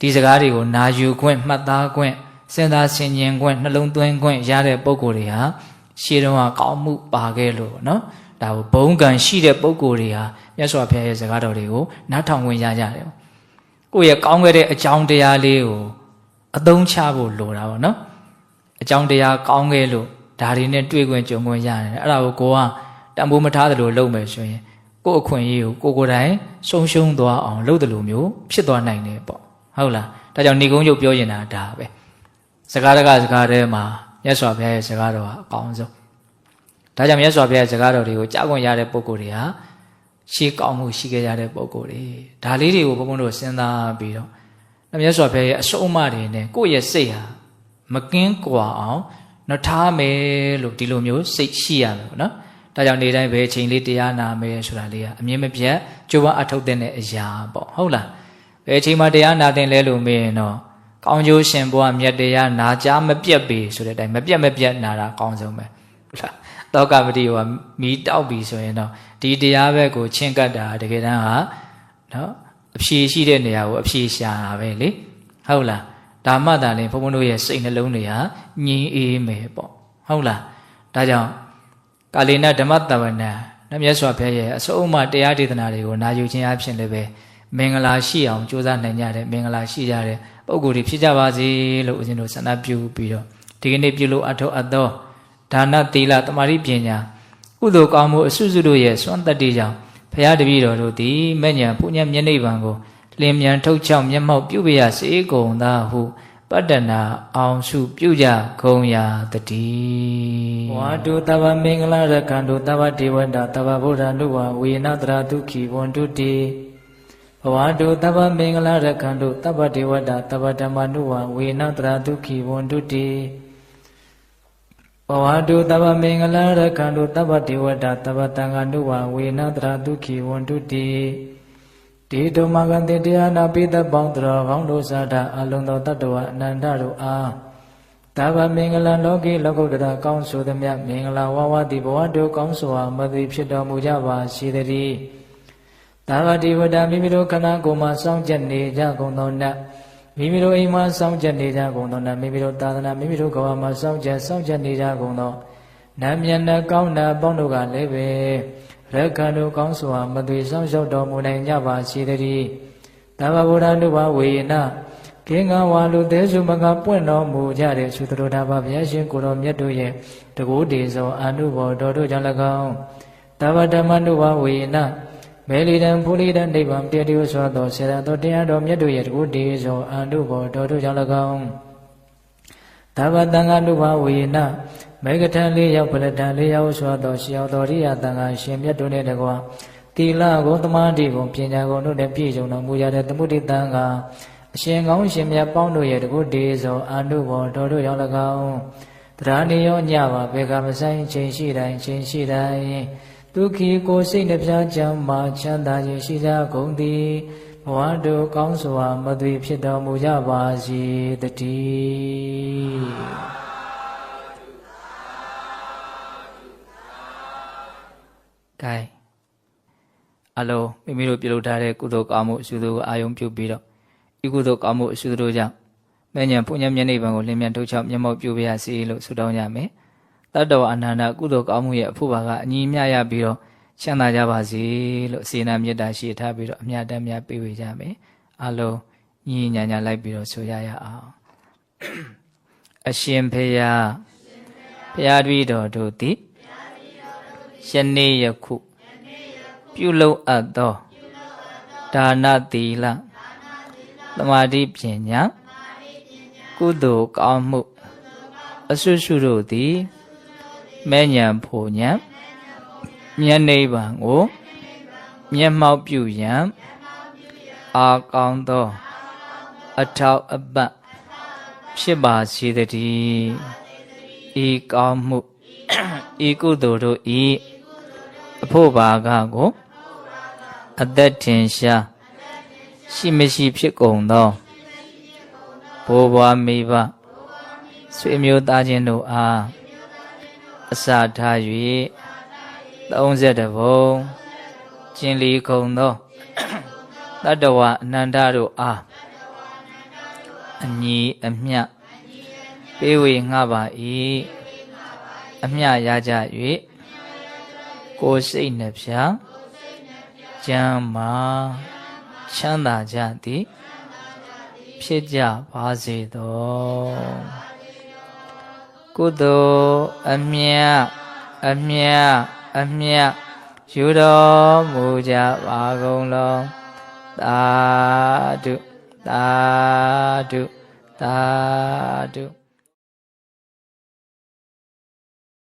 ဒီစကားတွေကိုနာယူခွင့်မှတ်သားခွင့်စဉ်းစားဆင်ခြင်ခွင့်နှလုံးသွင်းခွင့်ရတဲ့ပုဂ္ဂိုလ်တွေဟာရှေးတုန်းကကောင်းမှုပါခဲ့လို့နော်ဒါကိုဘုံကံရှိတဲ့ပုဂ္ဂိုလ်တွေဟာမြတ်စွာဘုရားရဲ့စကားတော်တွေကိုနားထောင်ခွင့်ရကြတယ်ကိုယ့်ရဲ့ကောင်းခဲ့တဲ့အကြောင်းတရားလေးကိုအသုံးချဖို့လိုတာပေါ့နော်အကြောင်းတရားကောင်းခဲ့လို့ဒါတွေနဲ့တွေ့ခွင့်ကြုံခွင့်ရတယ်အဲ့ဒါကိုကတန်ဖိုးမထားသလိုလုပ်မယ်ဆိုရင်ကိုယ့်အခွင့်အရေးကိုကိုယ်တိုင်ဆုံးရှုံးသွားအောင်လုပ်တယ်လို့မျိုးဖြစ်သွားနိုင်တယ်ပေါ့ဟုတ်လားဒါကြောင့်ဏိကုံးချုပ်ပြောရင်ဒါပဲစကားတကစကားထဲမှာမြတ်စွာဘုရားရဲ့စကားတော်ကအကောင်းဆုံးဒါကြောင့်မြတ်စွာဘုရားရဲ့စကားတော်တွေကိုကြားခွင့်ရတဲ့ပုဂ္ဂိုလ်တွေဟာရှေးကောင်းမှုရှိခဲ့ကြတဲ့ပုဂ္ဂိုလ်တွေဒါလေးတွေကိုဘုန်းဘုန်းတို့စဉ်းစားပြီးတော့မြတ်စွာဘုရားရဲ့အဆုံးအမတွေနဲ့ကိုယ့်ရဲ့စိတ်ဟာမကင်းကွာအောင်နှထားမယ်လို့ဒီလိုမျိုးစိတ်ရှိရမယ်ပေါ့နော်ဒါကြောင့်နေ့တိုင်းပဲအချိန်လေးတရားနာမယ်ဆိုတာလေးကအမြင်မပြတ်ကြိုးပမ်းအထောက်တဲ့အရာပေါ့ဟုတ်လားဘယ်အချိန်မှတရားနာတင်လဲလို့မေးရင်တော့ကောင်းကျိုးရှင်ဘုရားမြတ်တရားနာကြားမပြတ်ပြီဆိုတဲ့အတိုင်းမပြတ်နာတာအကောင်းဆုံးပဲဟုတ်လားတောကပတိကမီးတောက်ပြီဆိုရင်တော့ဒီတရားဘက်ကိုချင့်ကပ်တာတကယ်တမ်းဟာနော်အဖြေရှိတဲ့နေရာကိုအဖြေရှာတာပဲလေဟုတ်လားဒါမှသာလေဘုန်းဘုန်းတို့ရဲ့စိတ်နှလုံးတွေဟာငြိမ်းအေးမယ်ပေါ့ဟုတ်လားဒါကြောင့်ကာလေနဓမ္မတဝနာမြတ်စွာဘုရားရဲ့အဆုံးအမတရားဒေသနာတွေကိုနာယူခြင်းအဖြစ်လည်းပဲမင်္ဂလာရှိအောင်ကြိုးစားနိုင်ကြတယ်မင်္ဂလာရှိကြတဲ့ပုဂ္ဂိုလ်တွေဖြစ်ကြပါစေလို့ဦးဇင်းတို့ဆန္ဒပြုပြီးတော့ဒီကနေ့ပြုလို့အထောက်အသောဒါနသီလသမာဓိပညာကုသိုလ်ကောင်းမှုအစွစုတို့ရဲ့စွမ်းတတ္တိကြောင့်ဘုရားတပည့်တော်တို့သည်မဲ့ညာပုညမျက်နှိဗ္ဗာန်ကိုလင်းမြန်ထုတ်ချောက်မျက်မှောက်ပြုပြရစေကုန်သာဟုပတ္တနာအောင်စုပြုကြကုန်ရာတည်းဝါတုတဗ္ဗမင်္ဂလာရကံတုတဗ္ဗဒေဝတာတဗ္ဗဗုဒ္ဓနုဝဝေနတရာဒုက္ခိဝန္တုတိဘဝတုတဗ္ဗမင်္ဂလာရကံတုတဗ္ဗဒေဝတာတဗ္ဗဓမ္မနုဝဝေနတရာဒုက္ခိဝန္တုတိဘဝတုတဗ္ဗမင်္ဂလာရကံတုတဗ္ဗဒေဝတာတဗ္ဗသံဃာနုဝဝေနတရာဒုက္ခိဝန္တုတိဒီတုမဂန်တေတရားနာပိသပေါင်းတော်ကောင်းတို့စာတာအလုံးသောတတ္တဝအနန္တတို့အားတဗ္ဗမင်္ဂလာလောကီလောကုတ္တရာကောင်းဆိုသည်မြတ်မင်္ဂလာဝဝတိဘဝတို့ကောင်းစွာမသိဖြစ်တော်မူကြပါစေတည်းသာဝတိဝတ္တမိမိတို့ခန္ဓာကိုယ်မှာစောင့်ကြနေကြကုန်သောနတ်မိမိတို့အိမ်မှာစောင့်ကြနေကြကုန်သောနတ်မိမိတို့သာသနာမိမိတို့ကဘာမှာစောင့်ကြနေကြကုန်သောနတ်မြတ်နဲ့ကောင်းနာပေါင်းတို့ကလည်းပဲရက္ခဏုကောင်းစွာမသွေဆောင်ရှောက်တော်မူနိုင်ကြပါစေတည်းတဗ္ဗဗုဒ္ဓနုဘဝေနကေငါဝါလူသေးစုမကပွင့်တော်မူကြတဲ့သုတ္တရဘဘုရားရှင်ကိုတော်မြတ်တို့ရဲ့တကူတေဇောအနုဘောတော်တို့ကြောင့်၎င်းတဗ္ဗဓမ္မနုဘဝေနမေလီတံဖူလီတံနိဗ္ဗာန်တည်တည်စွာသောဆေရတော်တရားတော်မြတ်တို့ရဲ့တကူတေဇောအနုဘောတော်တို့ကြောင့်၎င်းတဗ္ဗတံဃာနုဘဝေနမေဃထံလေးရောက်ပလတံလေးရောက်စွာသောရှေယောတော်ရိယတန်ခါရှင်မြတ်တို့နှင့်တကွာတိလကိုသမာဓိကိုပညာကိုတို့နှင့်ပြည့်စုံတော်မူရတဲ့သမုဒိတံခါအရှင်ကောင်းရှင်မြတ်ပေါင်းတို့ရဲ့တကုတေဇောအာနုဘောတော်တို့ရောက်၎င်း တရားနေရောညပါဘေကမဆိုင်ချိန်ရှိတိုင်းချိန်ရှိတိုင်းဒုက္ခိကိုစိတ်နှပြကြောင့်မှချမ်းသာခြင်းရှိကြကုန်သည်ဘဝတို့ကောင်းစွာမသွေဖြစ်တော်မူကြပါစေတည်းကဲအလုံးမိမိတို့ပြုလုပ်ထားတဲ့ကုသိုလ်ကောင်းမှုအစုသို့အာယုံပြုပြီးတော့ဤကုသိုလ်ကောင်းမှုအစုသို့ကြောင့်မဲ့ညာပုညမျက်နှိပ်ပံကိုလင်းမြန်ထုတ်ချောက်မျက်မှောက်ပြုပါရစေလို့ဆုတောင်းကြမယ်တတ္တဝအနန္တကုသိုလ်ကောင်းမှုရဲ့အဖို့ပါကအညီမျှရပြီးတော့ချမ်းသာကြပါစေလို့စေနာမေတ္တာရှိထားပြီးတော့အမြတ်တမ်းများပေးဝေကြမယ်အလုံးညီညာညာလိုက်ပြီးတော့ဆိုရအောင်အရှင်ဖေယဘုရားတပည့်တော်တို့သည်ယနေ့ယခုပြုလုပ်အပ်သောဒါနသီလသမာဓိပညာကုသိုလ်ကောင်းမှုအစွတ်စွတ်တို့သည်မဲ့ညာဖို့ညာမျက်နှိပ်ပံကိုမျက်မှောက်ပြုရန်အာကောင်းသောအထောက်အပံ့ဖြစ်ပါစေတည်းဤကောင်းမှုဤကုသိုလ်တို့ဤအဖို့ပါကကိုအသက်ထင်ရှားရှိမရှိဖြစ်ကုန်သောဘိုးဘွားမိဘဆွေမျိုးသားချင်းတို့အားအစထား၍32ဘုံကျင်လီခုံသောတတ္တဝအနန္တတို့အားအညီအမျှပေးဝေငှပါ၏အမျှရကြ၍ကိုယ်စိတ်နှဖျားကျမ်းမာချမ်းသာကြသည်ဖြစ်ကြပါစေသောကုသိုလ်အမြတ်အမြတ်အမြတ်ယူတော်မူကြပါကုန်လောသာဓုသာဓုသာဓု